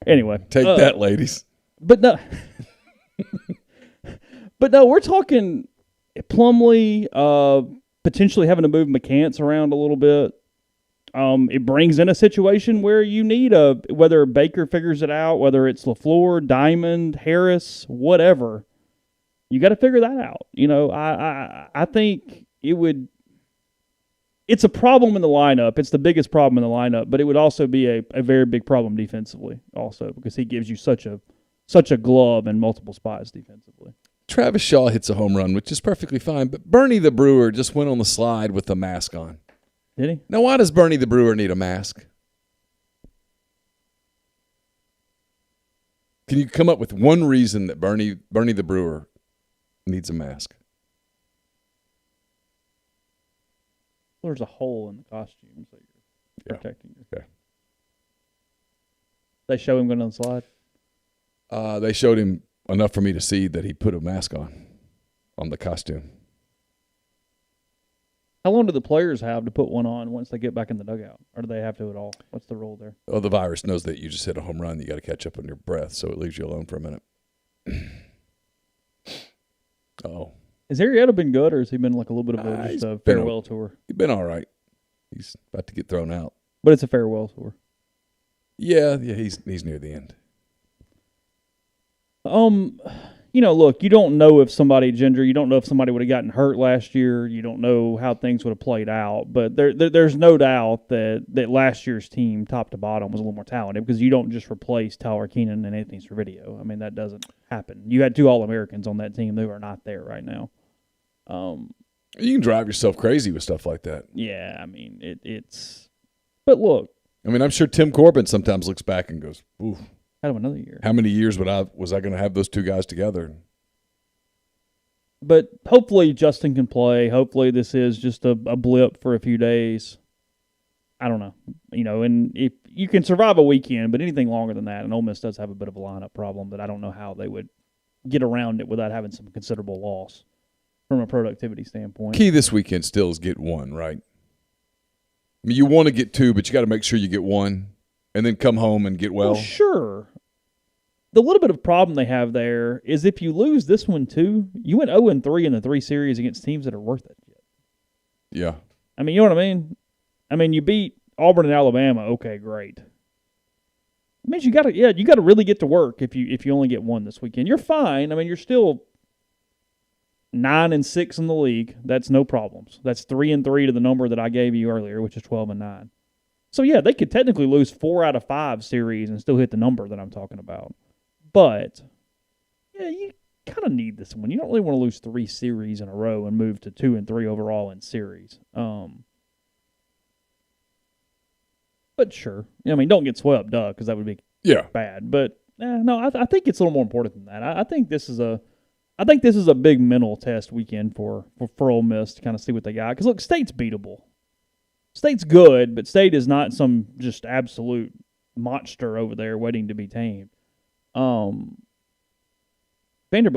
[SPEAKER 1] anyway,
[SPEAKER 2] take that, ladies.
[SPEAKER 1] But no, we're talking Plumlee potentially having to move McCants around a little bit. It brings in a situation where you need whether Baker figures it out, whether it's LaFleur, Diamond, Harris, whatever. You got to figure that out. I think it would. It's a problem in the lineup. It's the biggest problem in the lineup, but it would also be a very big problem defensively, also because he gives you such a glove in multiple spots defensively.
[SPEAKER 2] Travis Shaw hits a home run, which is perfectly fine, but Bernie the Brewer just went on the slide with the mask on.
[SPEAKER 1] Did he?
[SPEAKER 2] Now, why does Bernie the Brewer need a mask? Can you come up with one reason that Bernie the Brewer needs a mask?
[SPEAKER 1] There's a hole in the costume, so you're protecting you.
[SPEAKER 2] Okay.
[SPEAKER 1] They show him going on the slide?
[SPEAKER 2] They showed him enough for me to see that he put a mask on the costume.
[SPEAKER 1] How long do the players have to put one on once they get back in the dugout? Or do they have to at all? What's the rule there?
[SPEAKER 2] Oh, the virus knows that you just hit a home run. You got to catch up on your breath, so it leaves you alone for a minute. Oh.
[SPEAKER 1] Has Arrieta been good, or has he been a little bit of a farewell tour?
[SPEAKER 2] He's been all right. He's about to get thrown out.
[SPEAKER 1] But it's a farewell tour.
[SPEAKER 2] Yeah, he's near the end.
[SPEAKER 1] Look, you don't know if somebody, Ginger, you don't know if somebody would have gotten hurt last year. You don't know how things would have played out. But there's no doubt that last year's team, top to bottom, was a little more talented because you don't just replace Tyler Keenan and Anthony Servideo. I mean, that doesn't happen. You had 2 All-Americans on that team who are not there right now.
[SPEAKER 2] You can drive yourself crazy with stuff like that.
[SPEAKER 1] Yeah, I mean, it's – but look.
[SPEAKER 2] I mean, I'm sure Tim Corbin sometimes looks back and goes, ooh.
[SPEAKER 1] Out of another year.
[SPEAKER 2] How many years was I going to have those 2 guys together?
[SPEAKER 1] But hopefully Justin can play. Hopefully this is just a blip for a few days. I don't know. And if you can survive a weekend, but anything longer than that, and Ole Miss does have a bit of a lineup problem, but I don't know how they would get around it without having some considerable loss from a productivity standpoint.
[SPEAKER 2] Key this weekend still is get one, right? I mean, you want to get two, but you got to make sure you get one and then come home and get well.
[SPEAKER 1] Sure. The little bit of problem they have there is if you lose this one too, you went 0-3 in the 3 series against teams that are worth it.
[SPEAKER 2] Yeah.
[SPEAKER 1] I mean, you know what I mean? I mean, you beat Auburn and Alabama. Okay, great. It means you got to really get to work if you only get one this weekend. You're fine. I mean, you're still 9-6 in the league. That's no problems. That's 3-3 to the number that I gave you earlier, which is 12-9. So yeah, they could technically lose 4 out of 5 series and still hit the number that I'm talking about. But yeah, you kind of need this one. You don't really want to lose 3 series in a row and move to 2-3 overall in series. But sure, I mean, don't get swept, because that would be bad. But no, I think it's a little more important than that. I think this is a big mental test weekend for Ole Miss to kind of see what they got. Because look, State's beatable. State's good, but State is not some just absolute monster over there waiting to be tamed. Vanderbilt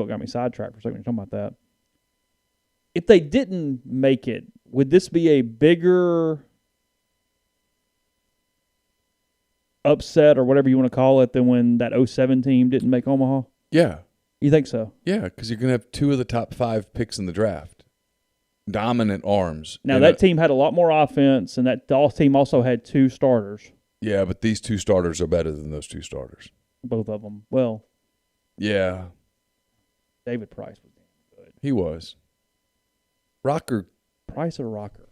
[SPEAKER 1] got me sidetracked for a second. Talking about that. If they didn't make it, would this be a bigger upset or whatever you want to call it than when that 07 team didn't make Omaha?
[SPEAKER 2] Yeah.
[SPEAKER 1] You think so?
[SPEAKER 2] Yeah, because you're going to have 2 of the top 5 picks in the draft. Dominant arms.
[SPEAKER 1] Now, that team had a lot more offense, and that team also had 2 starters.
[SPEAKER 2] Yeah, but these 2 starters are better than those 2 starters.
[SPEAKER 1] Both of them. Well.
[SPEAKER 2] Yeah.
[SPEAKER 1] David Price was damn good.
[SPEAKER 2] He was. Rocker.
[SPEAKER 1] Price or Rocker?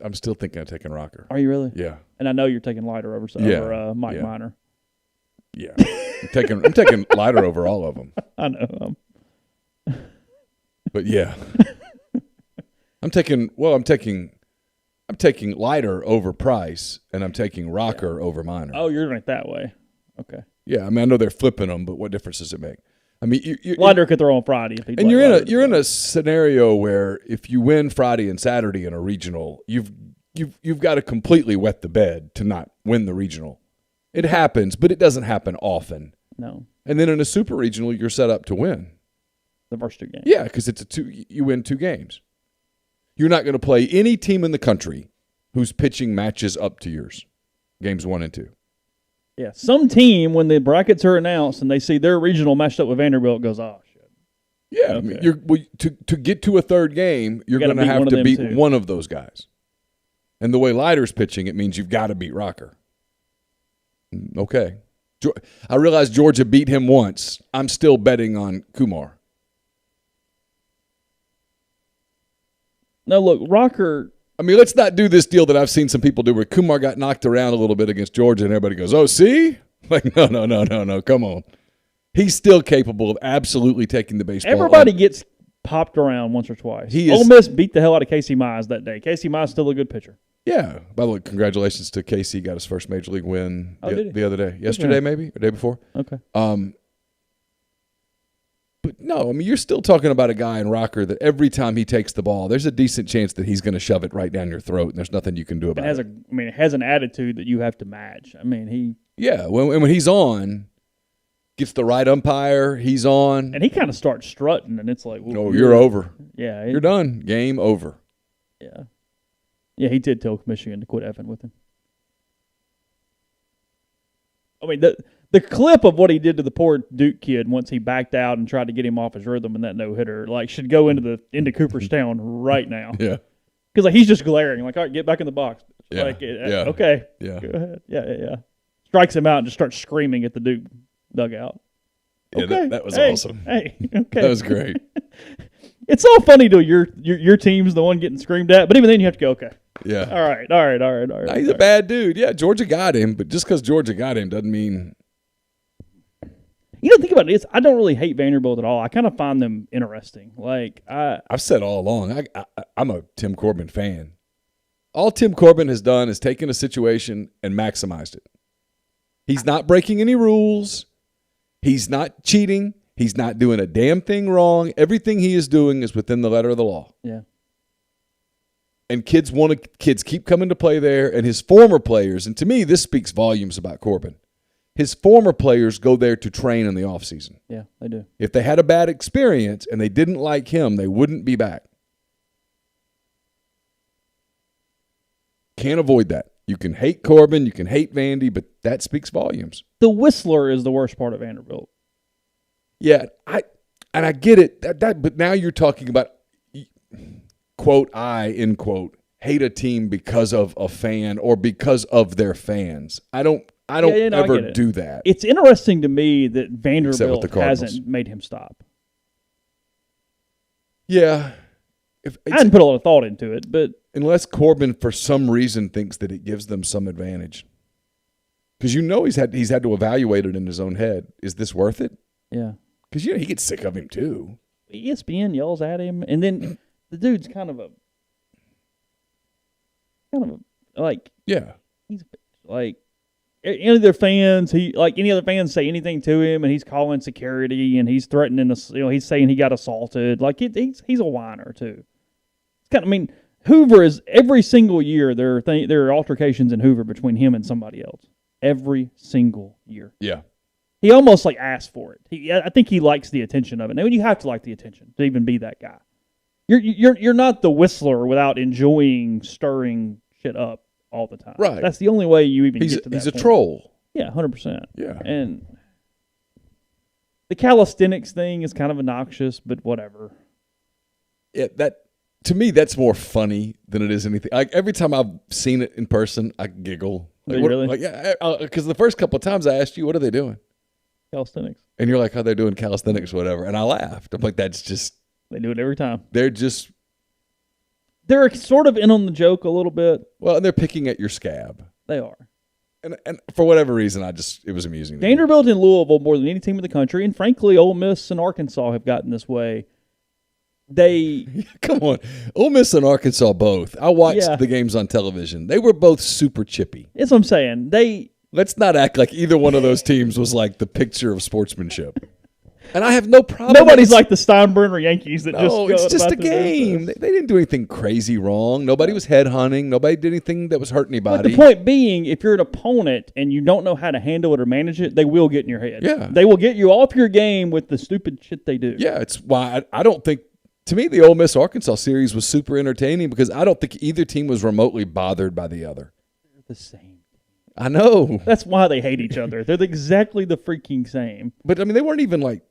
[SPEAKER 2] I'm still thinking of taking Rocker.
[SPEAKER 1] Are you really?
[SPEAKER 2] Yeah.
[SPEAKER 1] And I know you're taking Leiter over Mike Minor.
[SPEAKER 2] Yeah. I'm taking Leiter over all of them.
[SPEAKER 1] I know.
[SPEAKER 2] But yeah. I'm taking Leiter over Price, and I'm taking Rocker over Minor.
[SPEAKER 1] Oh, you're doing it that way. Okay.
[SPEAKER 2] Yeah, I mean, I know they're flipping them, but what difference does it make? I mean,
[SPEAKER 1] Leiter could throw on Friday if he'd
[SPEAKER 2] and you're in a scenario where if you win Friday and Saturday in a regional, you've got to completely wet the bed to not win the regional. It happens, but it doesn't happen often.
[SPEAKER 1] No.
[SPEAKER 2] And then in a super regional, you're set up to win
[SPEAKER 1] the first 2 games.
[SPEAKER 2] Yeah, because you win 2 games. You're not going to play any team in the country whose pitching matches up to yours, games 1 and 2.
[SPEAKER 1] Yeah, some team, when the brackets are announced and they see their regional matched up with Vanderbilt, goes, oh, shit.
[SPEAKER 2] Yeah, okay. I mean, to get to a 3rd game, you're going to have to beat one of those guys. And the way Leiter's pitching, it means you've got to beat Rocker. Okay. I realize Georgia beat him once. I'm still betting on Kumar.
[SPEAKER 1] No, look, Rocker.
[SPEAKER 2] I mean, let's not do this deal that I've seen some people do where Kumar got knocked around a little bit against Georgia and everybody goes, oh, see? Like, no, come on. He's still capable of absolutely taking the baseball.
[SPEAKER 1] Everybody gets popped around once or twice. Ole Miss beat the hell out of Casey Mize that day. Casey Mize still a good pitcher.
[SPEAKER 2] Yeah. By the way, congratulations to Casey. Got his first Major League win the other day. Yesterday, maybe? Or day before?
[SPEAKER 1] Okay.
[SPEAKER 2] But no, I mean, you're still talking about a guy in Rocker that every time he takes the ball, there's a decent chance that he's going to shove it right down your throat, and there's nothing you can do about it.
[SPEAKER 1] It has an attitude that you have to match. I mean,
[SPEAKER 2] Yeah, when he's on, gets the right umpire, he's on.
[SPEAKER 1] And he kind of starts strutting, and it's like,
[SPEAKER 2] oh, you're over.
[SPEAKER 1] Yeah.
[SPEAKER 2] You're done. Game over.
[SPEAKER 1] Yeah. Yeah, he did tell Michigan to quit effing with him. I mean, the clip of what he did to the poor Duke kid once he backed out and tried to get him off his rhythm in that no-hitter, should go into Cooperstown right now.
[SPEAKER 2] Yeah.
[SPEAKER 1] Because he's just glaring. All right, get back in the box.
[SPEAKER 2] Yeah.
[SPEAKER 1] Okay.
[SPEAKER 2] Yeah.
[SPEAKER 1] Go ahead. Yeah. Strikes him out and just starts screaming at the Duke dugout.
[SPEAKER 2] Yeah,
[SPEAKER 1] okay.
[SPEAKER 2] that was awesome.
[SPEAKER 1] Hey, okay.
[SPEAKER 2] That was great.
[SPEAKER 1] It's all funny to your team's the one getting screamed at, but even then you have to go, okay.
[SPEAKER 2] Yeah.
[SPEAKER 1] All right.
[SPEAKER 2] Now, he's a bad dude. Yeah, Georgia got him, but just because Georgia got him doesn't mean.
[SPEAKER 1] Think about it. I don't really hate Vanderbilt at all. I kind of find them interesting.
[SPEAKER 2] I've said all along, I'm a Tim Corbin fan. All Tim Corbin has done is taken a situation and maximized it. He's not breaking any rules. He's not cheating. He's not doing a damn thing wrong. Everything he is doing is within the letter of the law.
[SPEAKER 1] Yeah.
[SPEAKER 2] And kids keep coming to play there, and his former players, and to me this speaks volumes about Corbin. His former players go there to train in the offseason.
[SPEAKER 1] Yeah, they do.
[SPEAKER 2] If they had a bad experience and they didn't like him, they wouldn't be back. Can't avoid that. You can hate Corbin, you can hate Vandy, but that speaks volumes.
[SPEAKER 1] The Whistler is the worst part of Vanderbilt.
[SPEAKER 2] Yeah, I get it. But now you're talking about, quote, end quote, hate a team because of a fan or because of their fans. I don't ever do that.
[SPEAKER 1] It's interesting to me that Vanderbilt
[SPEAKER 2] Cardinals
[SPEAKER 1] hasn't made him stop.
[SPEAKER 2] Yeah.
[SPEAKER 1] I hadn't put a lot of thought into it, but
[SPEAKER 2] unless Corbin for some reason thinks that it gives them some advantage. Because he's had to evaluate it in his own head. Is this worth it?
[SPEAKER 1] Yeah.
[SPEAKER 2] Because he gets sick of him too.
[SPEAKER 1] ESPN yells at him, and then the dude's kind of like
[SPEAKER 2] yeah.
[SPEAKER 1] He's like any of their fans. Any other fans say anything to him, and he's calling security, and he's threatening us. He's saying he got assaulted. Like he's a whiner too. Hoover is every single year there are altercations in Hoover between him and somebody else. Every single year.
[SPEAKER 2] Yeah.
[SPEAKER 1] He almost asked for it. I think he likes the attention of it. And you have to like the attention to even be that guy. You're not the Whistler without enjoying stirring shit up all the time.
[SPEAKER 2] Right.
[SPEAKER 1] That's the only way you even get to that.
[SPEAKER 2] He's a troll.
[SPEAKER 1] Yeah, 100%.
[SPEAKER 2] Yeah.
[SPEAKER 1] And the calisthenics thing is kind of obnoxious, but whatever.
[SPEAKER 2] Yeah, to me that's more funny than it is anything. Like every time I've seen it in person, I giggle.
[SPEAKER 1] Really?
[SPEAKER 2] Because the first couple of times I asked you, what are they doing?
[SPEAKER 1] Calisthenics.
[SPEAKER 2] And you're like, oh, they're doing calisthenics or whatever. And I laughed. I'm like, that's just.
[SPEAKER 1] They do it every time.
[SPEAKER 2] They're
[SPEAKER 1] sort of in on the joke a little bit.
[SPEAKER 2] Well, and they're picking at your scab.
[SPEAKER 1] They are.
[SPEAKER 2] And for whatever reason, it was amusing.
[SPEAKER 1] Vanderbilt and Louisville, more than any team in the country, and frankly, Ole Miss and Arkansas have gotten this way.
[SPEAKER 2] Come on. Ole Miss and Arkansas both. I watched the games on television. They were both super chippy.
[SPEAKER 1] That's what I'm saying.
[SPEAKER 2] Let's not act like either one of those teams was like the picture of sportsmanship. And I have no problem.
[SPEAKER 1] Nobody's like the Steinbrenner Yankees that
[SPEAKER 2] it's just a game. They didn't do anything crazy wrong. Nobody was headhunting. Nobody did anything that was hurting anybody.
[SPEAKER 1] But the point being, if you're an opponent and you don't know how to handle it or manage it, they will get in your head.
[SPEAKER 2] Yeah.
[SPEAKER 1] They will get you off your game with the stupid shit they do.
[SPEAKER 2] Yeah, it's why I don't think. To me, the Ole Miss-Arkansas series was super entertaining because I don't think either team was remotely bothered by the other.
[SPEAKER 1] They're the same.
[SPEAKER 2] I know.
[SPEAKER 1] That's why they hate each other. They're exactly the freaking same.
[SPEAKER 2] But, they weren't even like.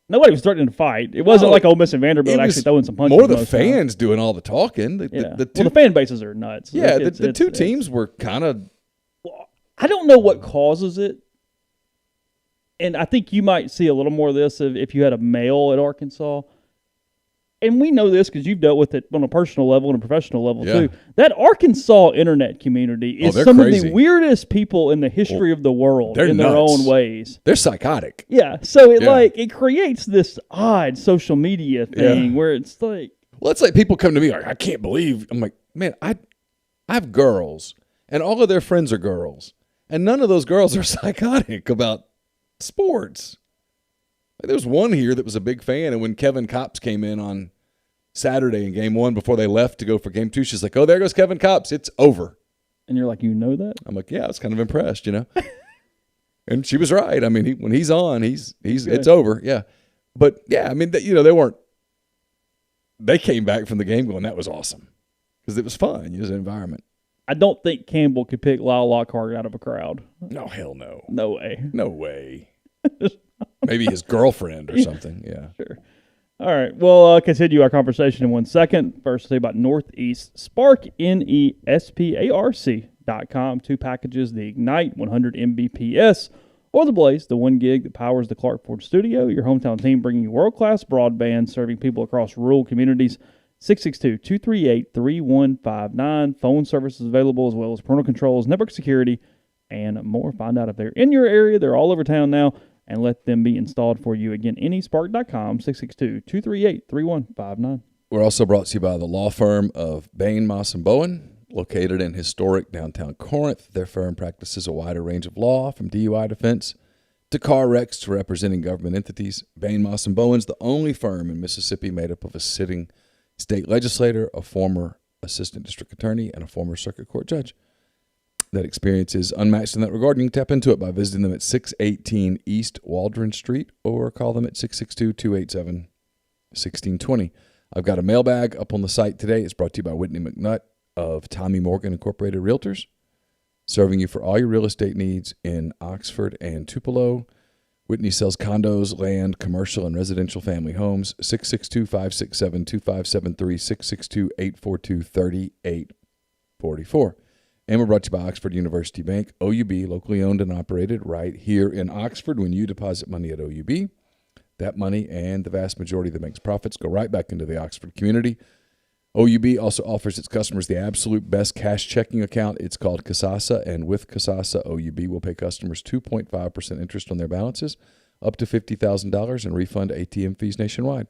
[SPEAKER 1] Nobody was threatening to fight. It wasn't like Ole Miss and Vanderbilt actually throwing some punches.
[SPEAKER 2] More the fans doing all the talking.
[SPEAKER 1] The fan bases are nuts.
[SPEAKER 2] Yeah, the two teams were kind of.
[SPEAKER 1] Well, I don't know what causes it. And I think you might see a little more of this if you had a male at Arkansas. And we know this because you've dealt with it on a personal level and a professional level too. That Arkansas internet community is some
[SPEAKER 2] crazy.
[SPEAKER 1] of the weirdest people in the history of the world in their own ways.
[SPEAKER 2] They're psychotic.
[SPEAKER 1] Yeah, so it creates this odd social media thing where it's like.
[SPEAKER 2] Well, it's like people come to me like, I can't believe. I'm like, man, I have girls, and all of their friends are girls, and none of those girls are psychotic about sports. Like, there was one here that was a big fan, and when Kevin Copps came in on Saturday in game 1 before they left to go for game 2, she's like, oh, there goes Kevin Copps. It's over.
[SPEAKER 1] And you're like, you know that?
[SPEAKER 2] I'm like, yeah, I was kind of impressed, And she was right. When he's on, it's over. Yeah. But yeah, they weren't. They came back from the game going, that was awesome because it was fun. It was an environment.
[SPEAKER 1] I don't think Campbell could pick Lyle Lockhart out of a crowd.
[SPEAKER 2] No, hell no.
[SPEAKER 1] No way.
[SPEAKER 2] No way. Maybe his girlfriend or something. Yeah.
[SPEAKER 1] Sure. All right. We'll continue our conversation in 1 second. First, say about Northeast Spark, NESPARC.com. 2 packages, the Ignite 100 Mbps or the Blaze, the 1 gig that powers the Clark Ford studio. Your hometown team bringing you world-class broadband, serving people across rural communities. 662-238-3159. Phone services available as well as parental controls, network security, and more. Find out if they're in your area. They're all over town now. And let them be installed for you. Again, nespark.com, 662-238-3159.
[SPEAKER 2] We're also brought to you by the law firm of Bain, Moss & Bowen, located in historic downtown Corinth. Their firm practices a wider range of law, from DUI defense to car wrecks to representing government entities, Bain, Moss & Bowen's the only firm in Mississippi made up of a sitting state legislator, a former assistant district attorney, and a former circuit court judge. That experience is unmatched in that regard. You can tap into it by visiting them at 618 East Waldron Street or call them at 662-287-1620. I've got a mailbag up on the site today. It's brought to you by Whitney McNutt of Tommy Morgan Incorporated Realtors, serving you for all your real estate needs in Oxford and Tupelo. Whitney sells condos, land, commercial, and residential family homes. 662-567-2573, 662-842-3844. And we're brought to you by Oxford University Bank, OUB, locally owned and operated right here in Oxford. When you deposit money at OUB, that money and the vast majority of the bank's profits go right back into the Oxford community. OUB also offers its customers the absolute best cash checking account. It's called Kasasa, and with Kasasa, OUB will pay customers 2.5% interest on their balances up to $50,000 and refund ATM fees nationwide.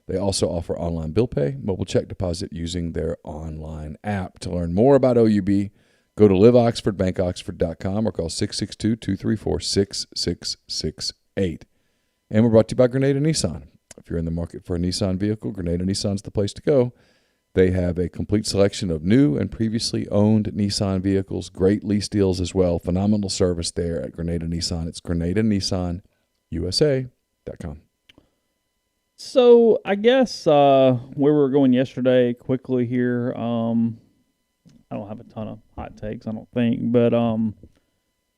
[SPEAKER 2] They also offer online bill pay, mobile check deposit using their online app. To learn more about OUB, go to liveoxfordbankoxford.com or call 662-234-6668. And we're brought to you by Grenada Nissan. If you're in the market for a Nissan vehicle, Grenada Nissan's the place to go. They have a complete selection of new and previously owned Nissan vehicles, great lease deals as well. Phenomenal service there at Grenada Nissan. It's GrenadaNissanUSA.com.
[SPEAKER 1] So I guess where we were going yesterday, quickly here, I don't have a ton of hot takes, I don't think, but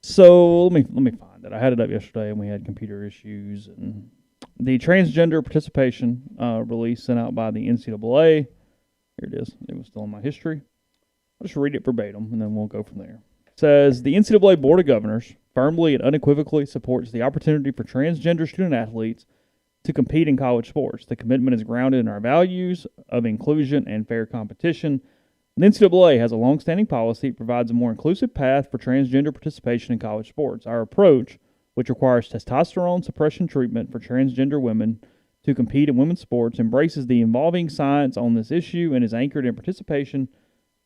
[SPEAKER 1] so let me find it. I had it up yesterday, and we had computer issues, and the transgender participation release sent out by the NCAA. Here it is. It was still in my history. I'll just read it verbatim, and then we'll go from there. It says, the NCAA Board of Governors firmly and unequivocally supports the opportunity for transgender student-athletes to compete in college sports. The commitment is grounded in our values of inclusion and fair competition. The NCAA has a long-standing policy that provides a more inclusive path for transgender participation in college sports. Our approach, which requires testosterone suppression treatment for transgender women to compete in women's sports, embraces the evolving science on this issue and is anchored in participation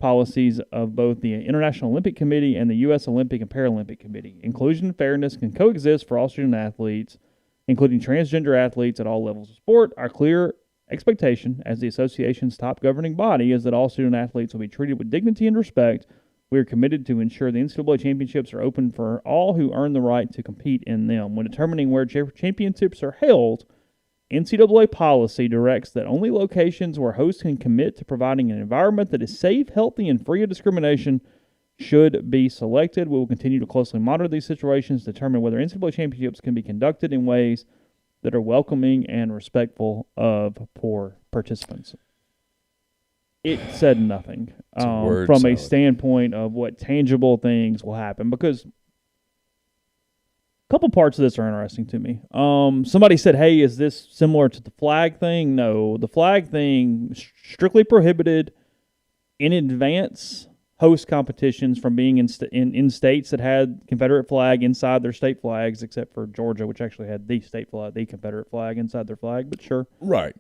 [SPEAKER 1] policies of both the International Olympic Committee and the U.S. Olympic and Paralympic Committee. Inclusion and fairness can coexist for all student athletes, including transgender athletes at all levels of sport. Our clear expectation as the association's top governing body is that all student athletes will be treated with dignity and respect. We are committed to ensure the NCAA championships are open for all who earn the right to compete in them. When determining where championships are held, NCAA policy directs that only locations where hosts can commit to providing an environment that is safe, healthy, and free of discrimination should be selected. We will continue to closely monitor these situations to determine whether NCAA championships can be conducted in ways that are welcoming and respectful of poor participants. It said nothing from a standpoint of what tangible things will happen, because a couple parts of this are interesting to me. Somebody said, hey, is this similar to the flag thing? No, the flag thing strictly prohibited in advance host competitions from being in states that had Confederate flag inside their state flags, except for Georgia, which actually had the state flag, the Confederate flag inside their flag. But sure,
[SPEAKER 2] right.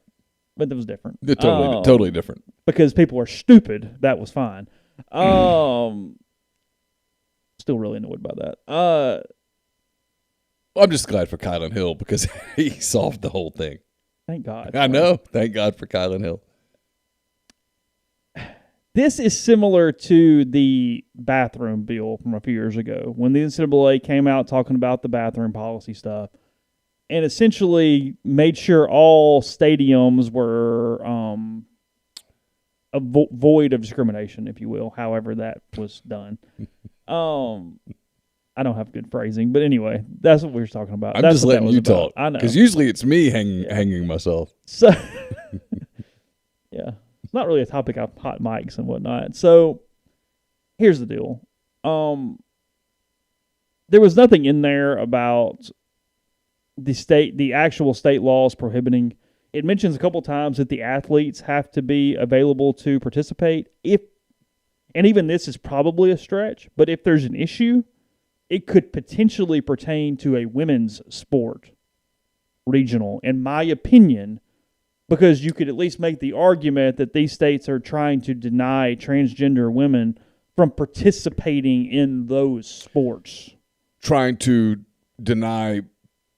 [SPEAKER 1] But that was different.
[SPEAKER 2] Totally different.
[SPEAKER 1] Because people are stupid. That was fine. Still really annoyed by that.
[SPEAKER 2] I'm just glad for Kylan Hill because he solved the whole thing.
[SPEAKER 1] Thank God.
[SPEAKER 2] I know. Thank God for Kylan Hill.
[SPEAKER 1] This is similar to the bathroom bill from a few years ago when the NCAA came out talking about the bathroom policy stuff and essentially made sure all stadiums were void of discrimination, if you will, however that was done. I don't have good phrasing, but anyway, that's what we were talking about.
[SPEAKER 2] I'm
[SPEAKER 1] that's
[SPEAKER 2] just letting you talk.
[SPEAKER 1] I know.
[SPEAKER 2] Because usually it's me hanging myself.
[SPEAKER 1] So, yeah. It's not really a topic of hot mics and whatnot. So, here's the deal. There was nothing in there about the actual state laws prohibiting. It mentions a couple times that the athletes have to be available to participate. And even this is probably a stretch, but if there's an issue, it could potentially pertain to a women's sport regional, in my opinion, because you could at least make the argument that these states are trying to deny transgender women from participating in those sports.
[SPEAKER 2] Trying to deny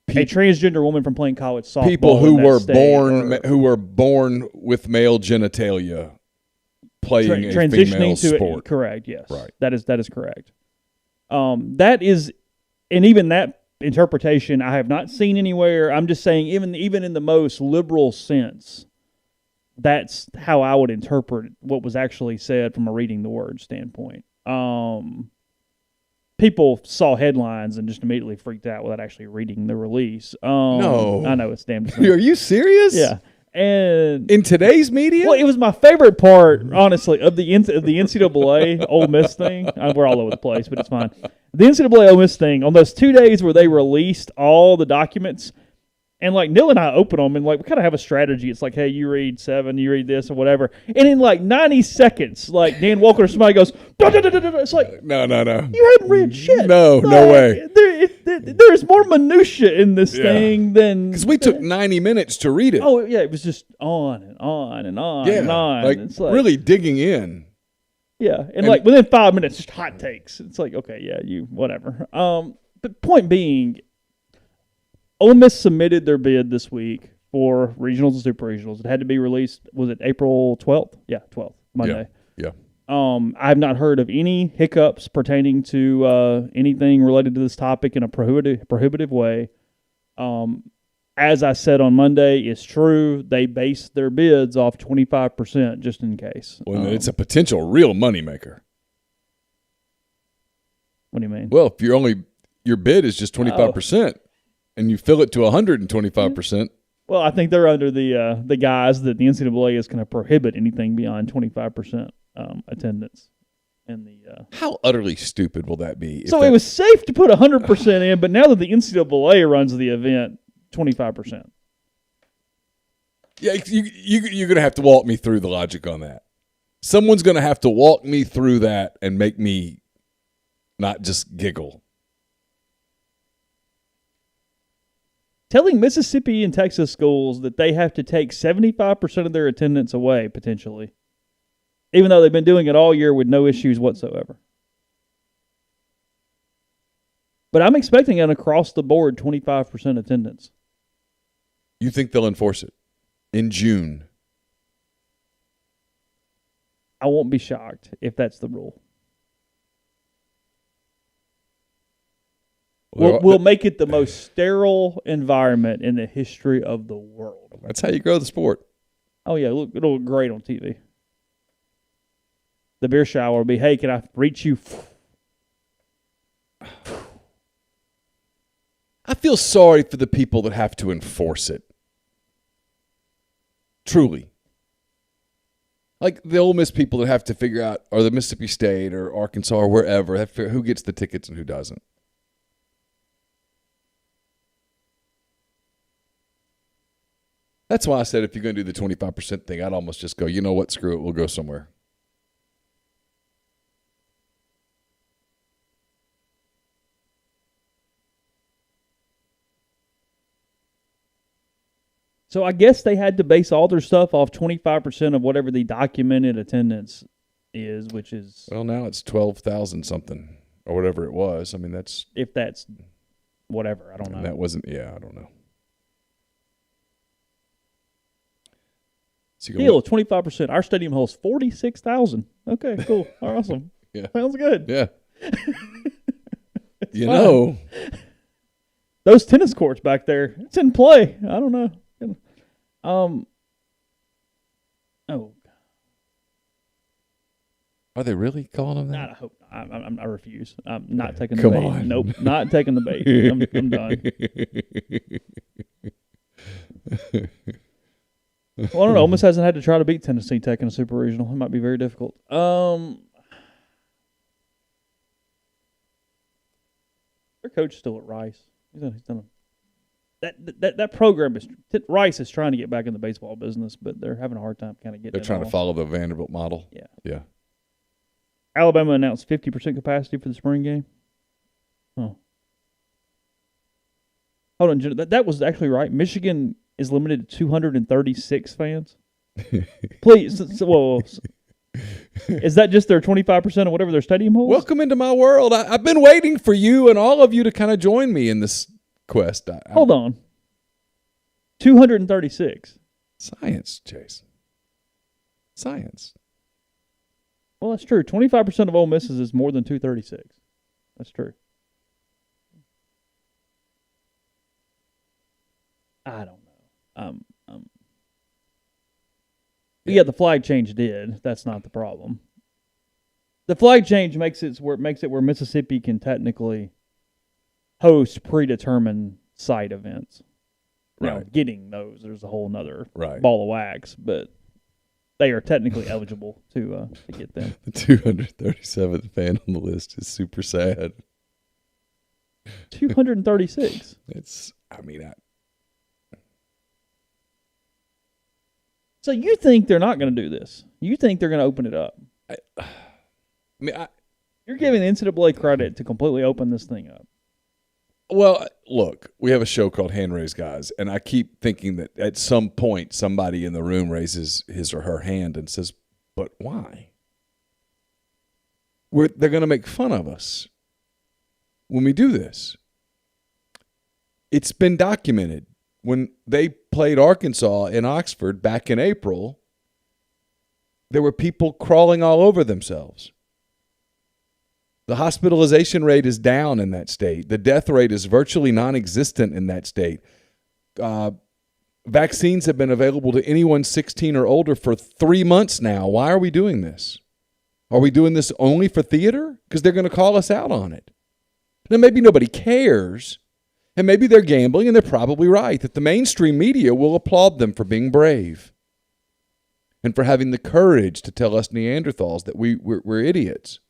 [SPEAKER 1] a transgender woman from playing college softball.
[SPEAKER 2] People
[SPEAKER 1] who were
[SPEAKER 2] born with male genitalia playing a female sport.
[SPEAKER 1] Correct. Yes.
[SPEAKER 2] Right.
[SPEAKER 1] That is correct. That is, and even that interpretation I have not seen anywhere. I'm just saying, even in the most liberal sense, that's how I would interpret what was actually said from a reading the word standpoint. People saw headlines and just immediately freaked out without actually reading the release.
[SPEAKER 2] No.
[SPEAKER 1] I know, it's damn.
[SPEAKER 2] Are you serious?
[SPEAKER 1] Yeah. And
[SPEAKER 2] in today's media?
[SPEAKER 1] Well, it was my favorite part, honestly, of the NCAA Ole Miss thing. We're all over the place, but it's fine. The NCAA Ole Miss thing, on those 2 days where they released all the documents, and like Neal and I open them, and like we kind of have a strategy. It's like, hey, you read 7, you read this or whatever, and in like 90 seconds, like Dan Walker or somebody goes, da, da, da, da, da. It's like,
[SPEAKER 2] no,
[SPEAKER 1] you haven't read shit.
[SPEAKER 2] No way.
[SPEAKER 1] There's more minutia in this thing than
[SPEAKER 2] because we took 90 minutes to read it.
[SPEAKER 1] Oh yeah, it was just on and on and on and on.
[SPEAKER 2] Like,
[SPEAKER 1] it's like
[SPEAKER 2] really digging in.
[SPEAKER 1] Yeah, and like within 5 minutes, just hot takes. It's like, okay, yeah, you whatever. But point being, Ole Miss submitted their bid this week for regionals and super regionals. It had to be released. Was it April 12th? Yeah, 12th, Monday.
[SPEAKER 2] Yeah.
[SPEAKER 1] I have not heard of any hiccups pertaining to anything related to this topic in a prohibitive way. As I said on Monday, it's true. They base their bids off 25% just in case.
[SPEAKER 2] Well, it's a potential real moneymaker.
[SPEAKER 1] What do you mean?
[SPEAKER 2] Well, if your bid is just 25%. And you fill it to 125%.
[SPEAKER 1] Well, I think they're under the guise that the NCAA is going to prohibit anything beyond 25% attendance. And
[SPEAKER 2] how utterly stupid will that be?
[SPEAKER 1] So it was safe to put 100% in, but now that the NCAA runs the event, 25%.
[SPEAKER 2] Yeah, you're going to have to walk me through the logic on that. Someone's going to have to walk me through that and make me not just giggle.
[SPEAKER 1] Telling Mississippi and Texas schools that they have to take 75% of their attendance away, potentially, even though they've been doing it all year with no issues whatsoever. But I'm expecting an across-the-board 25% attendance.
[SPEAKER 2] You think they'll enforce it in June?
[SPEAKER 1] I won't be shocked if that's the rule. We'll make it the most sterile environment in the history of the world.
[SPEAKER 2] That's how you grow the sport.
[SPEAKER 1] Oh, yeah. It'll look great on TV. The beer shower will be, hey, can I reach you?
[SPEAKER 2] I feel sorry for the people that have to enforce it. Truly. Like the Ole Miss people that have to figure out, or the Mississippi State or Arkansas or wherever, who gets the tickets and who doesn't. That's why I said if you're going to do the 25% thing, I'd almost just go, you know what, screw it, we'll go somewhere.
[SPEAKER 1] So I guess they had to base all their stuff off 25% of whatever the documented attendance is, which is...
[SPEAKER 2] Well, now it's 12,000 something or whatever it was. I mean, that's...
[SPEAKER 1] If that's whatever, I don't know.
[SPEAKER 2] That wasn't... Yeah, I don't know.
[SPEAKER 1] Deal, 25%. Our stadium holds 46,000. Okay, cool. Awesome.
[SPEAKER 2] Yeah.
[SPEAKER 1] Sounds good.
[SPEAKER 2] Yeah. You know.
[SPEAKER 1] Those tennis courts back there, it's in play. I don't know.
[SPEAKER 2] Are they really calling them that?
[SPEAKER 1] Not, I hope not. I refuse. I'm not taking the
[SPEAKER 2] Come
[SPEAKER 1] bait.
[SPEAKER 2] on.
[SPEAKER 1] Nope, not taking the bait. I'm done. Well, I don't know. Ole Miss hasn't had to try to beat Tennessee Tech in a super regional. It might be very difficult. Their coach is still at Rice. He's done that program is Rice is trying to get back in the baseball business, but they're having a hard time kind of getting.
[SPEAKER 2] They're trying to follow the Vanderbilt model.
[SPEAKER 1] Yeah. Alabama announced 50% capacity for the spring game. Oh, hold on, that was actually right. Michigan is limited to 236 fans. Please, is that just their 25% of whatever their stadium holds?
[SPEAKER 2] Welcome into my world. I've been waiting for you and all of you to kind of join me in this quest.
[SPEAKER 1] Hold on. 236.
[SPEAKER 2] Science, Chase. Science.
[SPEAKER 1] Well, that's true. 25% of Ole Misses is more than 236. That's true. I don't know. Yeah, the flag change did. That's not the problem. The flag change makes it where Mississippi can technically host predetermined site events. Now,
[SPEAKER 2] Right.
[SPEAKER 1] getting those, there's a whole nother
[SPEAKER 2] Right.
[SPEAKER 1] ball of wax, but they are technically eligible to get them.
[SPEAKER 2] The 237th fan on the list is super sad.
[SPEAKER 1] 236. So you think they're not going to do this? You think they're going to open it up? You're giving the NCAA credit to completely open this thing up.
[SPEAKER 2] Well, look, we have a show called Hand Raise Guys, and I keep thinking that at some point somebody in the room raises his or her hand and says, but why? They're going to make fun of us when we do this. It's been documented. When they played Arkansas in Oxford back in April, there were people crawling all over themselves. The hospitalization rate is down in that state. The death rate is virtually non-existent in that state. Vaccines have been available to anyone 16 or older for 3 months now. Why are we doing this? Are we doing this only for theater? Because they're going to call us out on it. Now, maybe nobody cares, and maybe they're gambling, and they're probably right, that the mainstream media will applaud them for being brave and for having the courage to tell us Neanderthals that we're idiots.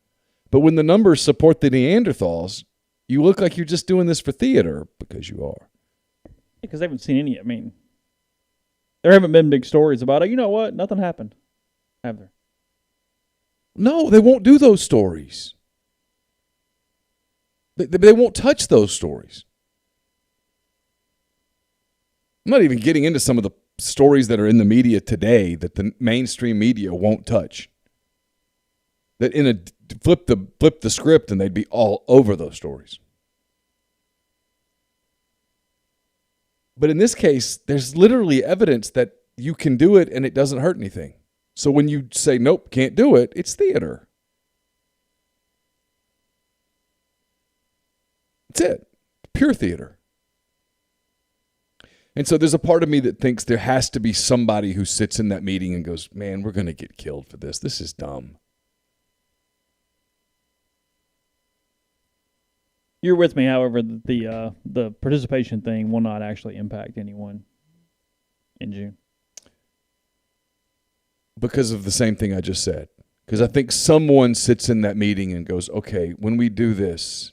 [SPEAKER 2] But when the numbers support the Neanderthals, you look like you're just doing this for theater, because you are.
[SPEAKER 1] Because they haven't seen any. I mean, there haven't been big stories about it. You know what? Nothing happened. Have there?
[SPEAKER 2] No, they won't do those stories. They won't touch those stories. I'm not even getting into some of the stories that are in the media today that the mainstream media won't touch. That flip the script and they'd be all over those stories. But in this case, there's literally evidence that you can do it and it doesn't hurt anything. So when you say, nope, can't do it, it's theater. That's it. Pure theater. And so there's a part of me that thinks there has to be somebody who sits in that meeting and goes, man, we're going to get killed for this. This is dumb.
[SPEAKER 1] You're with me, however, the participation thing will not actually impact anyone in June.
[SPEAKER 2] Because of the same thing I just said. Because I think someone sits in that meeting and goes, okay, when we do this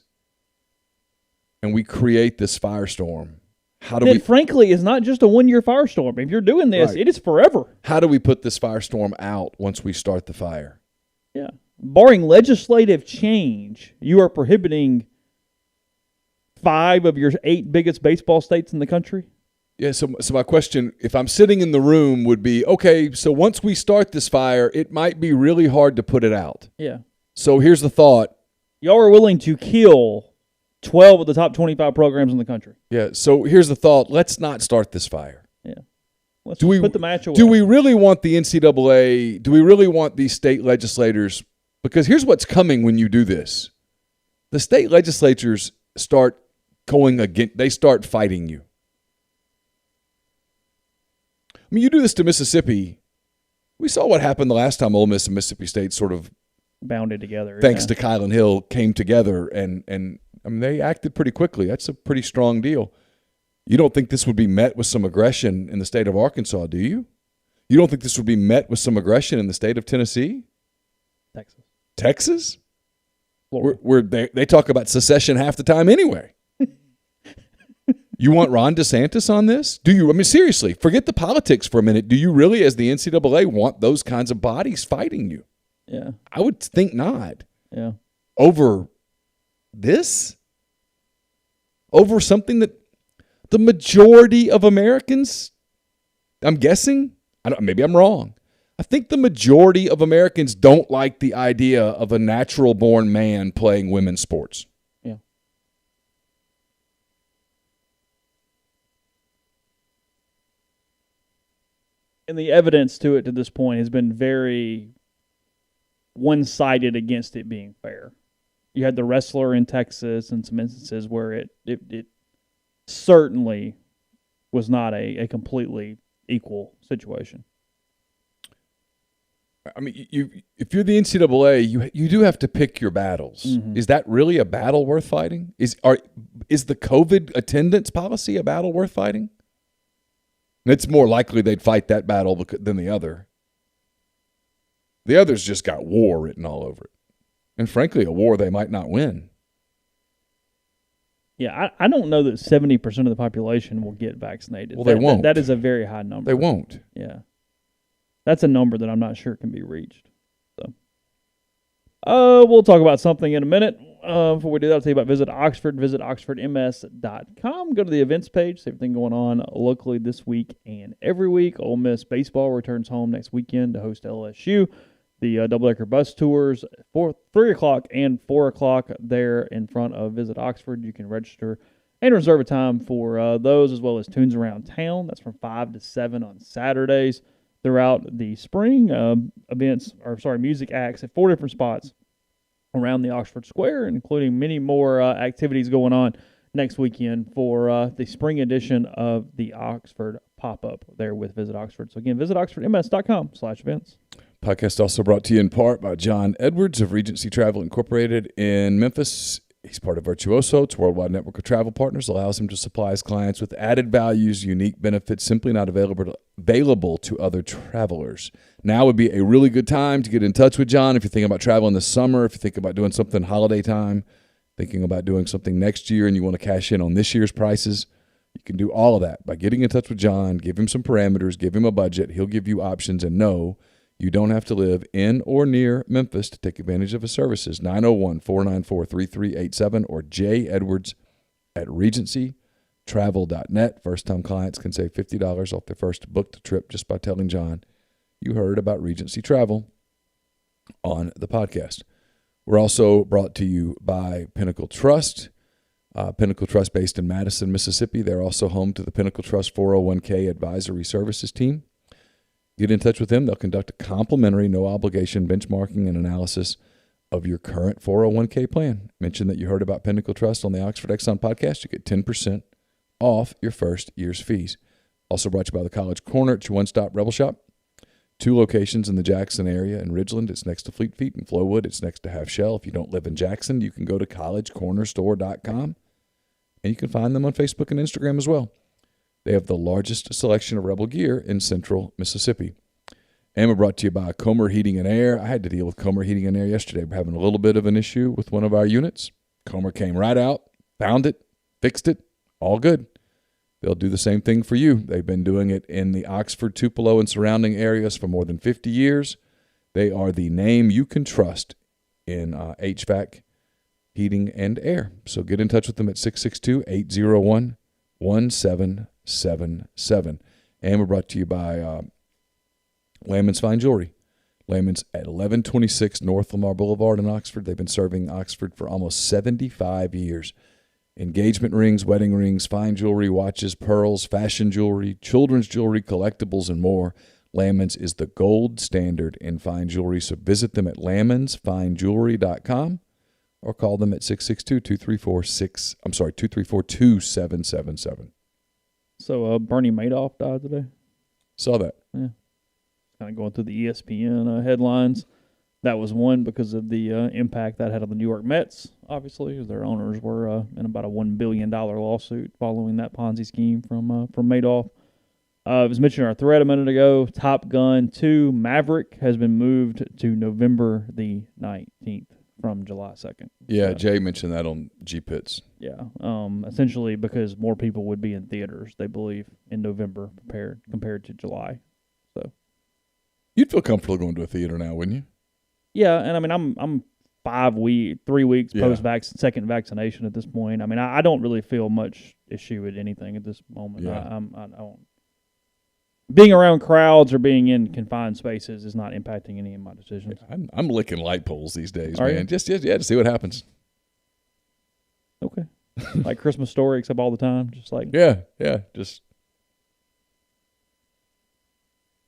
[SPEAKER 2] and we create this firestorm, how do we...
[SPEAKER 1] frankly, is not just a one-year firestorm. If you're doing this,
[SPEAKER 2] Right.
[SPEAKER 1] It is forever.
[SPEAKER 2] How do we put this firestorm out once we start the fire?
[SPEAKER 1] Yeah. Barring legislative change, you are prohibiting 5 of your 8 biggest baseball states in the country?
[SPEAKER 2] Yeah, so my question, if I'm sitting in the room, would be, okay, so once we start this fire, it might be really hard to put it out.
[SPEAKER 1] Yeah.
[SPEAKER 2] So here's the thought.
[SPEAKER 1] Y'all are willing to kill 12 of the top 25 programs in the country.
[SPEAKER 2] Yeah, so here's the thought. Let's not start this fire.
[SPEAKER 1] Yeah. Let's put the match away.
[SPEAKER 2] Do we really want the NCAA, do we really want these state legislators? Because here's what's coming when you do this. The state legislatures start going against, they start fighting you. I mean, you do this to Mississippi. We saw what happened the last time Ole Miss and Mississippi State sort of
[SPEAKER 1] bounded together.
[SPEAKER 2] Thanks to Kylan Hill, came together, and I mean, they acted pretty quickly. That's a pretty strong deal. You don't think this would be met with some aggression in the state of Arkansas, do you? You don't think this would be met with some aggression in the state of Tennessee? Texas? Where they talk about secession half the time anyway. You want Ron DeSantis on this? Do you? I mean, seriously, forget the politics for a minute. Do you really, as the NCAA, want those kinds of bodies fighting you?
[SPEAKER 1] Yeah.
[SPEAKER 2] I would think not.
[SPEAKER 1] Yeah.
[SPEAKER 2] Over this? Over something that the majority of Americans, I'm guessing, maybe I'm wrong. I think the majority of Americans don't like the idea of a natural-born man playing women's sports. Yeah.
[SPEAKER 1] And the evidence to it to this point has been very one-sided against it being fair. You had the wrestler in Texas and some instances where it certainly was not a completely equal situation.
[SPEAKER 2] I mean, if you're the NCAA, you do have to pick your battles.
[SPEAKER 1] Mm-hmm.
[SPEAKER 2] Is that really a battle worth fighting? Is the COVID attendance policy a battle worth fighting? It's more likely they'd fight that battle than the other. The other's just got war written all over it. And frankly, a war they might not win.
[SPEAKER 1] Yeah, I don't know that 70% of the population will get vaccinated.
[SPEAKER 2] Well, they won't.
[SPEAKER 1] That is a very high number.
[SPEAKER 2] They won't.
[SPEAKER 1] Yeah. That's a number that I'm not sure can be reached. So, we'll talk about something in a minute. Before we do that, I'll tell you about Visit Oxford. Visit oxfordms.com. Go to the events page. See everything going on locally this week and every week. Ole Miss baseball returns home next weekend to host LSU. The double-decker bus tours, 3 o'clock and 4 o'clock there in front of Visit Oxford. You can register and reserve a time for those, as well as Tunes Around Town. That's from 5 to 7 on Saturdays. Throughout the spring, music acts at 4 different spots around the Oxford Square, including many more activities going on next weekend for the spring edition of the Oxford Pop-Up there with Visit Oxford. So again, visit oxfordms.com/events.
[SPEAKER 2] Podcast also brought to you in part by John Edwards of Regency Travel Incorporated in Memphis. He's part of Virtuoso. Its worldwide network of travel partners allows him to supply his clients with added values, unique benefits simply not available to other travelers. Now would be a really good time to get in touch with John if you're thinking about traveling this summer, if you're thinking about doing something holiday time, thinking about doing something next year and you want to cash in on this year's prices. You can do all of that by getting in touch with John, give him some parameters, give him a budget. He'll give you options, and no, you don't have to live in or near Memphis to take advantage of his services. 901-494-3387 or jedwards@regencytravel.net. First-time clients can save $50 off their first booked trip just by telling John you heard about Regency Travel on the podcast. We're also brought to you by Pinnacle Trust. Pinnacle Trust based in Madison, Mississippi. They're also home to the Pinnacle Trust 401k Advisory Services team. Get in touch with them. They'll conduct a complimentary, no-obligation benchmarking and analysis of your current 401k plan. Mention that you heard about Pinnacle Trust on the Oxford Exxon Podcast. You get 10% off your first year's fees. Also brought to you by the College Corner. It's your one-stop Rebel Shop. 2 locations in the Jackson area. In Ridgeland, it's next to Fleet Feet. In Flowood, it's next to Half Shell. If you don't live in Jackson, you can go to collegecornerstore.com, and you can find them on Facebook and Instagram as well. They have the largest selection of Rebel gear in central Mississippi. And we're brought to you by Comer Heating and Air. I had to deal with Comer Heating and Air yesterday. We're having a little bit of an issue with one of our units. Comer came right out, found it, fixed it, all good. They'll do the same thing for you. They've been doing it in the Oxford, Tupelo, and surrounding areas for more than 50 years. They are the name you can trust in HVAC, heating, and air. So get in touch with them at 662-801-1777. And we're brought to you by Layman's Fine Jewelry. Layman's at 1126 North Lamar Boulevard in Oxford. They've been serving Oxford for almost 75 years. Engagement rings, wedding rings, fine jewelry, watches, pearls, fashion jewelry, children's jewelry, collectibles, and more. Layman's is the gold standard in fine jewelry. So visit them at laymansfinejewelry.com or call them at 662-234-2777.
[SPEAKER 1] So Bernie Madoff died today.
[SPEAKER 2] Saw that.
[SPEAKER 1] Yeah. Kind of going through the ESPN headlines. That was one because of the impact that had on the New York Mets, obviously, as their owners were in about a $1 billion lawsuit following that Ponzi scheme from Madoff. It was mentioned in our thread a minute ago, Top Gun 2 Maverick has been moved to November the 19th from July 2nd.
[SPEAKER 2] Yeah, Jay mentioned that on G-Pits.
[SPEAKER 1] Yeah, essentially because more people would be in theaters, they believe, in November compared to July. So
[SPEAKER 2] you'd feel comfortable going to a theater now, wouldn't you?
[SPEAKER 1] Yeah, and I mean, I'm 3 weeks second vaccination at this point. I mean, I don't really feel much issue with anything at this moment.
[SPEAKER 2] Yeah.
[SPEAKER 1] I don't. Being around crowds or being in confined spaces is not impacting any of my decisions.
[SPEAKER 2] Yeah, I'm licking light poles these days,
[SPEAKER 1] Are
[SPEAKER 2] man.
[SPEAKER 1] you?
[SPEAKER 2] Just to see what happens.
[SPEAKER 1] Okay, like Christmas Story, except all the time, just like
[SPEAKER 2] yeah, just.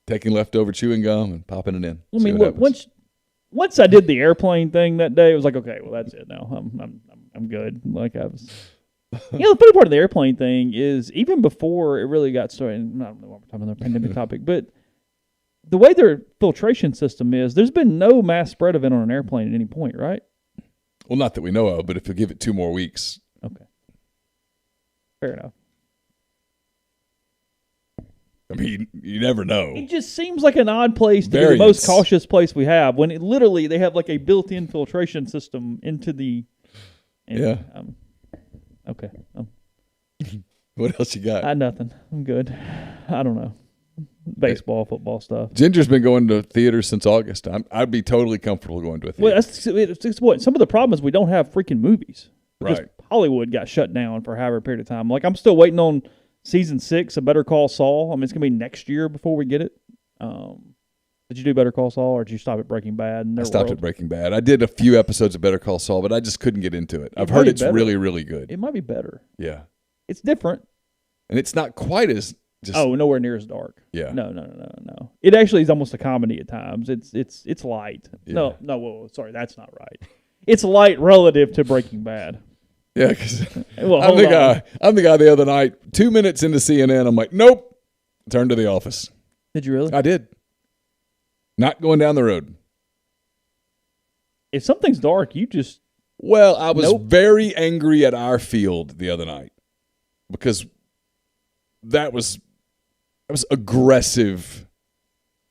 [SPEAKER 2] taking leftover chewing gum and popping it in.
[SPEAKER 1] I mean, look, once I did the airplane thing that day, it was like, okay, well, that's it now. I'm good. Like I was. The funny part of the airplane thing is even before it really got started. I don't know what we're talking about the pandemic topic, but the way their filtration system is, there's been no mass spread event on an airplane at any point, right?
[SPEAKER 2] Well, not that we know of, but if you give it 2 more weeks.
[SPEAKER 1] Okay. Fair enough.
[SPEAKER 2] I mean, you never know.
[SPEAKER 1] It just seems like an odd place to be the most cautious place we have when it literally they have like a built-in filtration system into the.
[SPEAKER 2] Yeah.
[SPEAKER 1] Okay.
[SPEAKER 2] What else you got?
[SPEAKER 1] Nothing. I'm good. I don't know. Baseball, football stuff.
[SPEAKER 2] Ginger's been going to theaters since August. I'd be totally comfortable going to a theater.
[SPEAKER 1] Well, it's what some of the problem is we don't have freaking movies. Because
[SPEAKER 2] Right.
[SPEAKER 1] Hollywood got shut down for however period of time. Like I'm still waiting on season 6 of Better Call Saul. I mean, it's gonna be next year before we get it. Did you do Better Call Saul, or did you stop at Breaking Bad?
[SPEAKER 2] I stopped at Breaking Bad. I did a few episodes of Better Call Saul, but I just couldn't get into it. I've heard it's really, really good.
[SPEAKER 1] It might be better.
[SPEAKER 2] Yeah.
[SPEAKER 1] It's different.
[SPEAKER 2] And it's not quite as just.
[SPEAKER 1] Oh, nowhere near as dark.
[SPEAKER 2] Yeah.
[SPEAKER 1] No. It actually is almost a comedy at times. It's light.
[SPEAKER 2] Yeah.
[SPEAKER 1] No. Whoa, sorry, that's not right. It's light relative to Breaking Bad.
[SPEAKER 2] Yeah, because
[SPEAKER 1] Well,
[SPEAKER 2] I'm the guy the other night, 2 minutes into CNN, I'm like, nope, turn to The Office.
[SPEAKER 1] Did you really?
[SPEAKER 2] I did. Not going down the road.
[SPEAKER 1] If something's dark, you just.
[SPEAKER 2] Well, I was
[SPEAKER 1] Nope.
[SPEAKER 2] very angry at our field the other night because that was aggressive.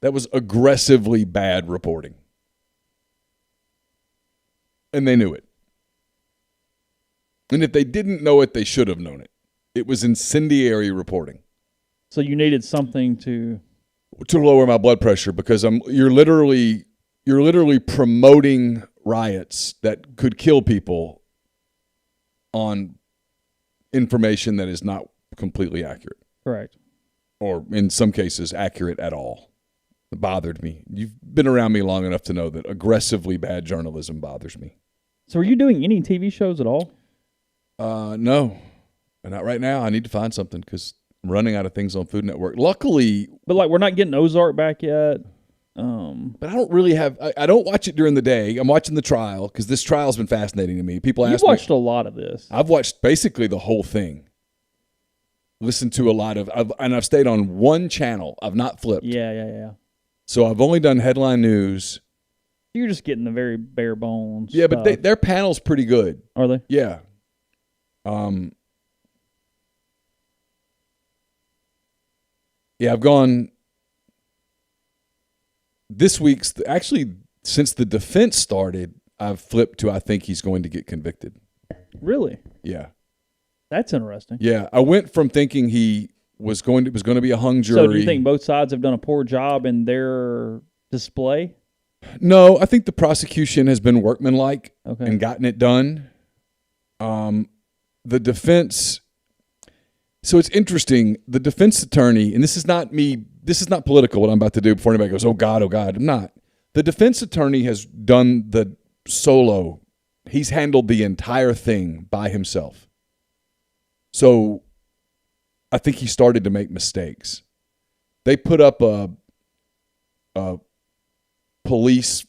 [SPEAKER 2] That was aggressively bad reporting. And they knew it. And if they didn't know it, they should have known it. It was incendiary reporting.
[SPEAKER 1] So you needed something to
[SPEAKER 2] lower my blood pressure because you're literally promoting riots that could kill people on information that is not completely accurate.
[SPEAKER 1] Correct.
[SPEAKER 2] Or in some cases accurate at all. It bothered me. You've been around me long enough to know that aggressively bad journalism bothers me.
[SPEAKER 1] So are you doing any TV shows at all?
[SPEAKER 2] No. Not right now. I need to find something because I'm running out of things on Food Network. Luckily.
[SPEAKER 1] But like we're not getting Ozark back yet.
[SPEAKER 2] But I don't really have. I don't watch it during the day. I'm watching the trial because this trial's been fascinating to me. People ask me.
[SPEAKER 1] You've watched a lot of this.
[SPEAKER 2] I've watched basically the whole thing. Listened to a lot of, and I've stayed on one channel. I've not flipped.
[SPEAKER 1] Yeah.
[SPEAKER 2] So I've only done headline news.
[SPEAKER 1] You're just getting the very bare bones.
[SPEAKER 2] Yeah,
[SPEAKER 1] stuff.
[SPEAKER 2] but their panel's pretty good.
[SPEAKER 1] Are they?
[SPEAKER 2] Yeah. Yeah, I've gone this week's actually since the defense started, I've flipped to I think he's going to get convicted.
[SPEAKER 1] Really?
[SPEAKER 2] Yeah.
[SPEAKER 1] That's interesting.
[SPEAKER 2] Yeah, I went from thinking he was going to be a hung jury.
[SPEAKER 1] So do you think both sides have done a poor job in their display?
[SPEAKER 2] No, I think the prosecution has been workmanlike
[SPEAKER 1] and
[SPEAKER 2] gotten it done. The defense. So it's interesting. The defense attorney, and this is not political what I'm about to do before anybody goes, oh God. I'm not. The defense attorney has done the solo. He's handled the entire thing by himself. So I think he started to make mistakes. They put up a police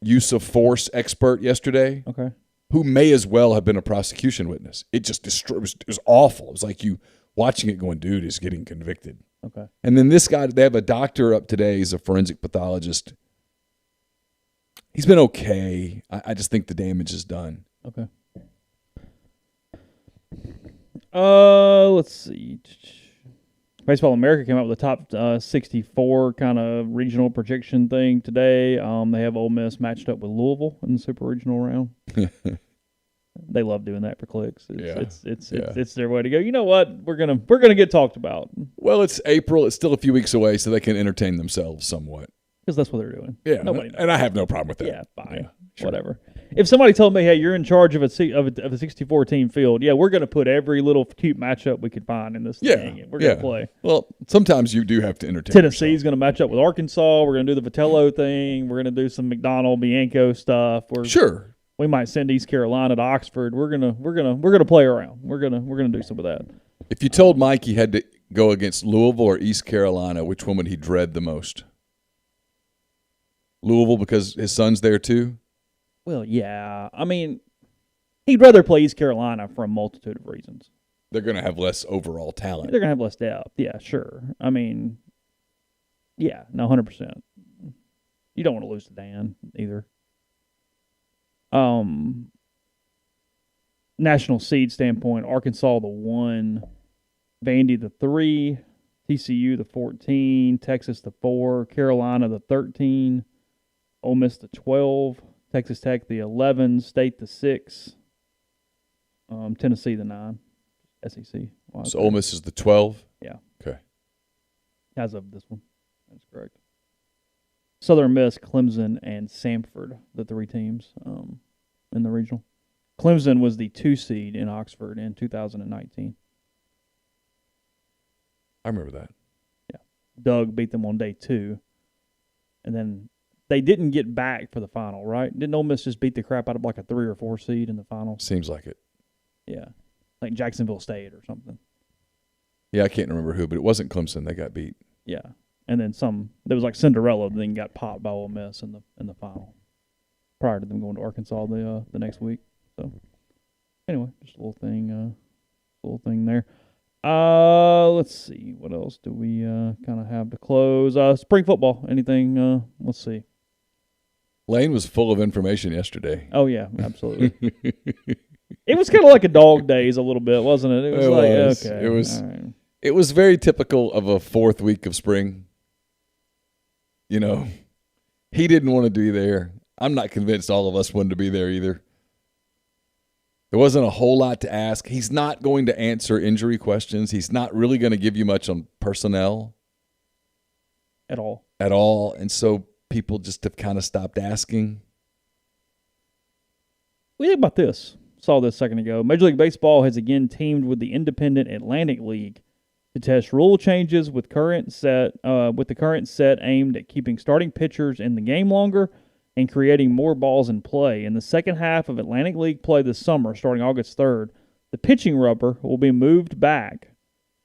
[SPEAKER 2] use of force expert yesterday.
[SPEAKER 1] Okay.
[SPEAKER 2] Who may as well have been a prosecution witness. It just it was awful. It was like you watching it going, dude is getting convicted.
[SPEAKER 1] Okay.
[SPEAKER 2] And then this guy, they have a doctor up today. He's a forensic pathologist. He's been okay. I just think the damage is done.
[SPEAKER 1] Okay. Let's see. Baseball America came out with a top 64 kind of regional projection thing today. They have Ole Miss matched up with Louisville in the super regional round. They love doing that for clicks. It's their way to go. You know what? We're gonna get talked about.
[SPEAKER 2] Well, it's April. It's still a few weeks away, so they can entertain themselves somewhat.
[SPEAKER 1] Because that's what they're doing.
[SPEAKER 2] Yeah, and I have no problem with that.
[SPEAKER 1] Yeah, fine.
[SPEAKER 2] Yeah, sure.
[SPEAKER 1] Whatever. If somebody told me, hey, you're in charge of a 64-team field, yeah, we're going to put every little cute matchup we could find in this thing. We're going to play.
[SPEAKER 2] Well, sometimes you do have to entertain
[SPEAKER 1] Tennessee's going to match up with Arkansas. We're going to do the Vitello thing. We're going to do some McDonald Bianco stuff.
[SPEAKER 2] Sure.
[SPEAKER 1] We might send East Carolina to Oxford. We're gonna play around. We're gonna do some of that.
[SPEAKER 2] If you told Mike he had to go against Louisville or East Carolina, which one would he dread the most? Louisville because his son's there too?
[SPEAKER 1] Well, yeah. I mean, he'd rather play East Carolina for a multitude of reasons.
[SPEAKER 2] They're going to have less overall talent.
[SPEAKER 1] They're going to have less depth. Yeah, sure. I mean, yeah, no, 100%. You don't want to lose to Dan either. National seed standpoint, Arkansas the 1, Vandy the 3, TCU the 14, Texas the 4, Carolina the 13, Ole Miss the 12, Texas Tech the 11, State the 6, Tennessee the 9, SEC. Wow,
[SPEAKER 2] so Ole Miss is the 12?
[SPEAKER 1] Yeah.
[SPEAKER 2] Okay.
[SPEAKER 1] As of this one. That's correct. Southern Miss, Clemson, and Samford, the 3 teams in the regional. Clemson was the 2 seed in Oxford in 2019.
[SPEAKER 2] I remember that.
[SPEAKER 1] Yeah. Doug beat them on day 2. And then they didn't get back for the final, right? Didn't Ole Miss just beat the crap out of like a 3 or 4 seed in the final?
[SPEAKER 2] Seems like it.
[SPEAKER 1] Yeah. Like Jacksonville State or something.
[SPEAKER 2] Yeah, I can't remember who, but it wasn't Clemson. They got beat.
[SPEAKER 1] Yeah. And then there was like Cinderella, and then got popped by Ole Miss in the final prior to them going to Arkansas the next week. So anyway, just a little thing there. Let's see, what else do we kind of have to close? Spring football. Anything? Let's see.
[SPEAKER 2] Lane was full of information yesterday.
[SPEAKER 1] Oh yeah, absolutely. It was kind of like a dog days a little bit, wasn't it? It was okay.
[SPEAKER 2] It was.
[SPEAKER 1] All right.
[SPEAKER 2] It was very typical of a 4th week of spring. You know, he didn't want to be there. I'm not convinced all of us wanted to be there either. There wasn't a whole lot to ask. He's not going to answer injury questions. He's not really going to give you much on personnel.
[SPEAKER 1] At all.
[SPEAKER 2] And so people just have kind of stopped asking.
[SPEAKER 1] What do you think about this? Saw this a second ago. Major League Baseball has again teamed with the independent Atlantic League to test rule changes with the current set aimed at keeping starting pitchers in the game longer and creating more balls in play. In the second half of Atlantic League play this summer, starting August 3rd, the pitching rubber will be moved back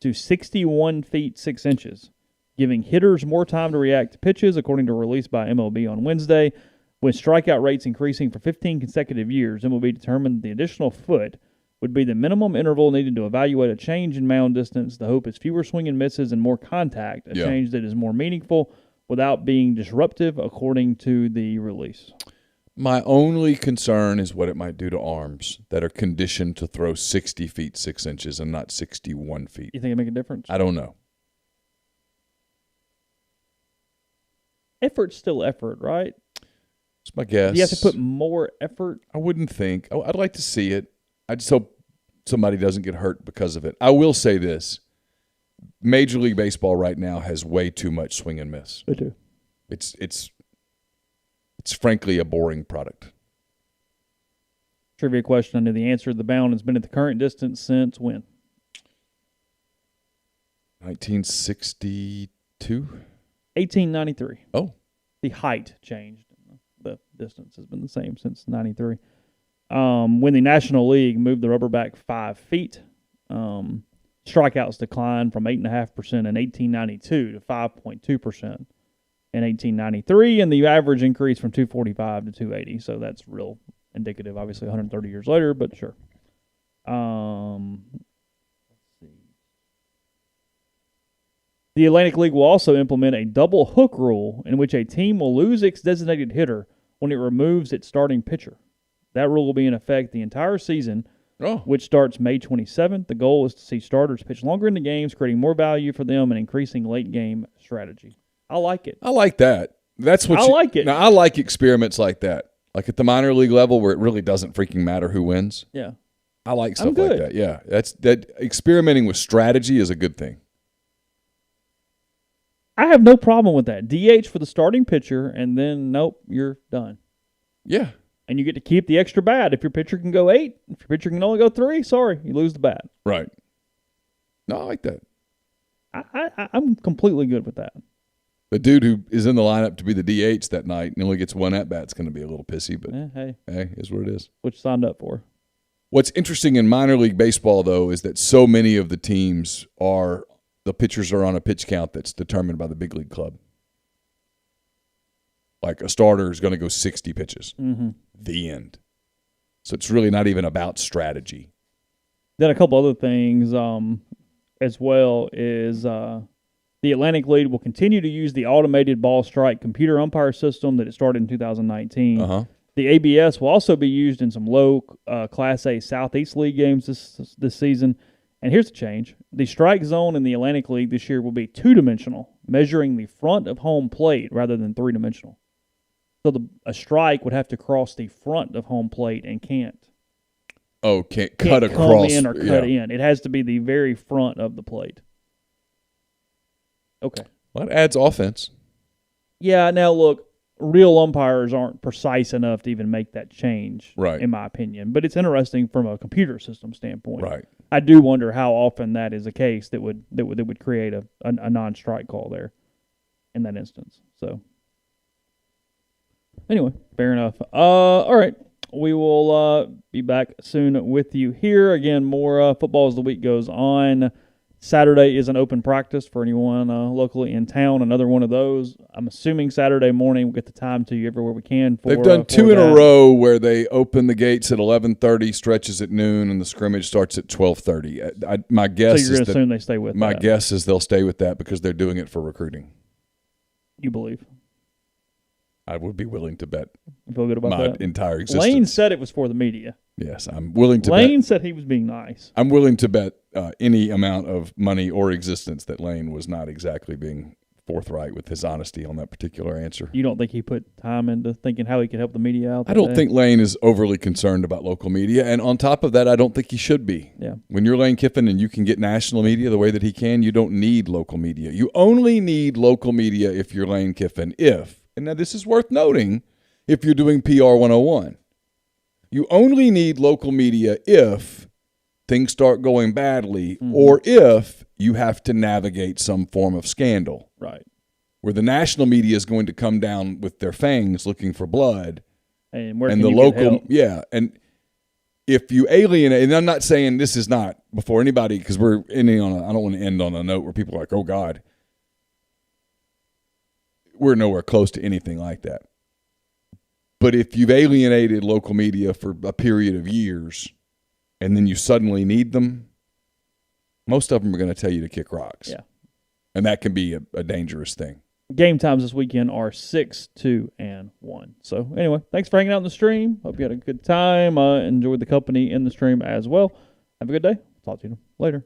[SPEAKER 1] to 61 feet 6 inches, giving hitters more time to react to pitches, according to a release by MLB on Wednesday. With strikeout rates increasing for 15 consecutive years, MLB determined the additional foot would be the minimum interval needed to evaluate a change in mound distance. The hope is fewer swing and misses and more contact, a change that is more meaningful without being disruptive, according to the release.
[SPEAKER 2] My only concern is what it might do to arms that are conditioned to throw 60 feet 6 inches and not 61 feet.
[SPEAKER 1] You think it make a difference?
[SPEAKER 2] I don't know.
[SPEAKER 1] Effort's still effort, right?
[SPEAKER 2] That's my guess.
[SPEAKER 1] You have to put more effort?
[SPEAKER 2] I wouldn't think. I'd like to see it. I just hope somebody doesn't get hurt because of it. I will say this. Major League Baseball right now has way too much swing and miss.
[SPEAKER 1] They do.
[SPEAKER 2] It's frankly a boring product.
[SPEAKER 1] Trivia question. I knew the answer. The bound has been at the current distance since when?
[SPEAKER 2] 1962?
[SPEAKER 1] 1893.
[SPEAKER 2] Oh.
[SPEAKER 1] The height changed. The distance has been the same since 93. When the National League moved the rubber back 5 feet, strikeouts declined from 8.5% in 1892 to 5.2% in 1893, and the average increased from 245 to 280. So that's real indicative, obviously 130 years later, but sure. Let's see. The Atlantic League will also implement a double hook rule in which a team will lose its designated hitter when it removes its starting pitcher. That rule will be in effect the entire season, which starts May 27th. The goal is to see starters pitch longer in the games, creating more value for them and increasing late-game strategy. I like it.
[SPEAKER 2] I like that. That's what
[SPEAKER 1] I like it.
[SPEAKER 2] Now, I like experiments like that. Like at the minor league level where it really doesn't freaking matter who wins.
[SPEAKER 1] Yeah.
[SPEAKER 2] I like stuff like that. Yeah. That experimenting with strategy is a good thing.
[SPEAKER 1] I have no problem with that. DH for the starting pitcher, and then, nope, you're done.
[SPEAKER 2] Yeah.
[SPEAKER 1] And you get to keep the extra bat. If your pitcher can go 8, if your pitcher can only go 3, sorry, you lose the bat.
[SPEAKER 2] Right. No, I like that.
[SPEAKER 1] I'm completely good with that.
[SPEAKER 2] The dude who is in the lineup to be the DH that night and only gets one at-bat is going to be a little pissy, but hey, is what it is.
[SPEAKER 1] What you signed up for.
[SPEAKER 2] What's interesting in minor league baseball, though, is that so many of the teams are the pitchers are on a pitch count that's determined by the big league club. Like a starter is going to go 60 pitches.
[SPEAKER 1] Mm-hmm.
[SPEAKER 2] The end. So it's really not even about strategy.
[SPEAKER 1] Then a couple other things as well is the Atlantic League will continue to use the automated ball strike computer umpire system that it started in 2019.
[SPEAKER 2] Uh-huh.
[SPEAKER 1] The ABS will also be used in some low Class A Southeast League games this season. And here's the change. The strike zone in the Atlantic League this year will be two-dimensional, measuring the front of home plate rather than three-dimensional. So a strike would have to cross the front of home plate and can't.
[SPEAKER 2] Oh, can't
[SPEAKER 1] Can't
[SPEAKER 2] cut across.
[SPEAKER 1] come in or cut in. It has to be the very front of the plate. Okay.
[SPEAKER 2] Well, that adds offense.
[SPEAKER 1] Yeah, now look, real umpires aren't precise enough to even make that change,
[SPEAKER 2] Right.
[SPEAKER 1] in my opinion. But it's interesting from a computer system standpoint.
[SPEAKER 2] Right.
[SPEAKER 1] I do wonder how often that is a case that would create a non-strike call there in that instance. So anyway, fair enough. All right. We will be back soon with you here. Again, more football as the week goes on. Saturday is an open practice for anyone locally in town. Another one of those. I'm assuming Saturday morning we'll get the time to you everywhere we can.
[SPEAKER 2] They've done two in a row where they open the gates at 11:30, stretches at noon, and the scrimmage starts at 12:30. My guess
[SPEAKER 1] so you're going to assume they stay with
[SPEAKER 2] my
[SPEAKER 1] that.
[SPEAKER 2] guess is they'll stay with that because they're doing it for recruiting.
[SPEAKER 1] You believe?
[SPEAKER 2] I would be willing to bet
[SPEAKER 1] You feel good about
[SPEAKER 2] my
[SPEAKER 1] that?
[SPEAKER 2] entire existence.
[SPEAKER 1] Lane said it was for the media.
[SPEAKER 2] Yes, I'm willing to
[SPEAKER 1] Lane
[SPEAKER 2] bet.
[SPEAKER 1] said he was being nice.
[SPEAKER 2] I'm willing to bet any amount of money or existence that Lane was not exactly being forthright with his honesty on that particular answer.
[SPEAKER 1] You don't think he put time into thinking how he could help the media out?
[SPEAKER 2] I don't think Lane is overly concerned about local media, and on top of that, I don't think he should be.
[SPEAKER 1] Yeah.
[SPEAKER 2] When you're Lane Kiffin and you can get national media the way that he can, you don't need local media. You only need local media if you're Lane Kiffin. And now this is worth noting, if you're doing PR 101. You only need local media if things start going badly or if you have to navigate some form of scandal.
[SPEAKER 1] Right.
[SPEAKER 2] Where the national media is going to come down with their fangs looking for blood.
[SPEAKER 1] And where
[SPEAKER 2] And
[SPEAKER 1] can
[SPEAKER 2] the
[SPEAKER 1] you get
[SPEAKER 2] local,
[SPEAKER 1] help?
[SPEAKER 2] yeah. And if you alienate, and I'm not saying this is not before anybody, because we're ending on I don't want to end on a note where people are like, oh God. We're nowhere close to anything like that. But if you've alienated local media for a period of years and then you suddenly need them, most of them are going to tell you to kick rocks.
[SPEAKER 1] Yeah.
[SPEAKER 2] And that can be a dangerous thing.
[SPEAKER 1] Game times this weekend are 6, 2, and 1. So anyway, thanks for hanging out in the stream. Hope you had a good time. Enjoyed the company in the stream as well. Have a good day. Talk to you later.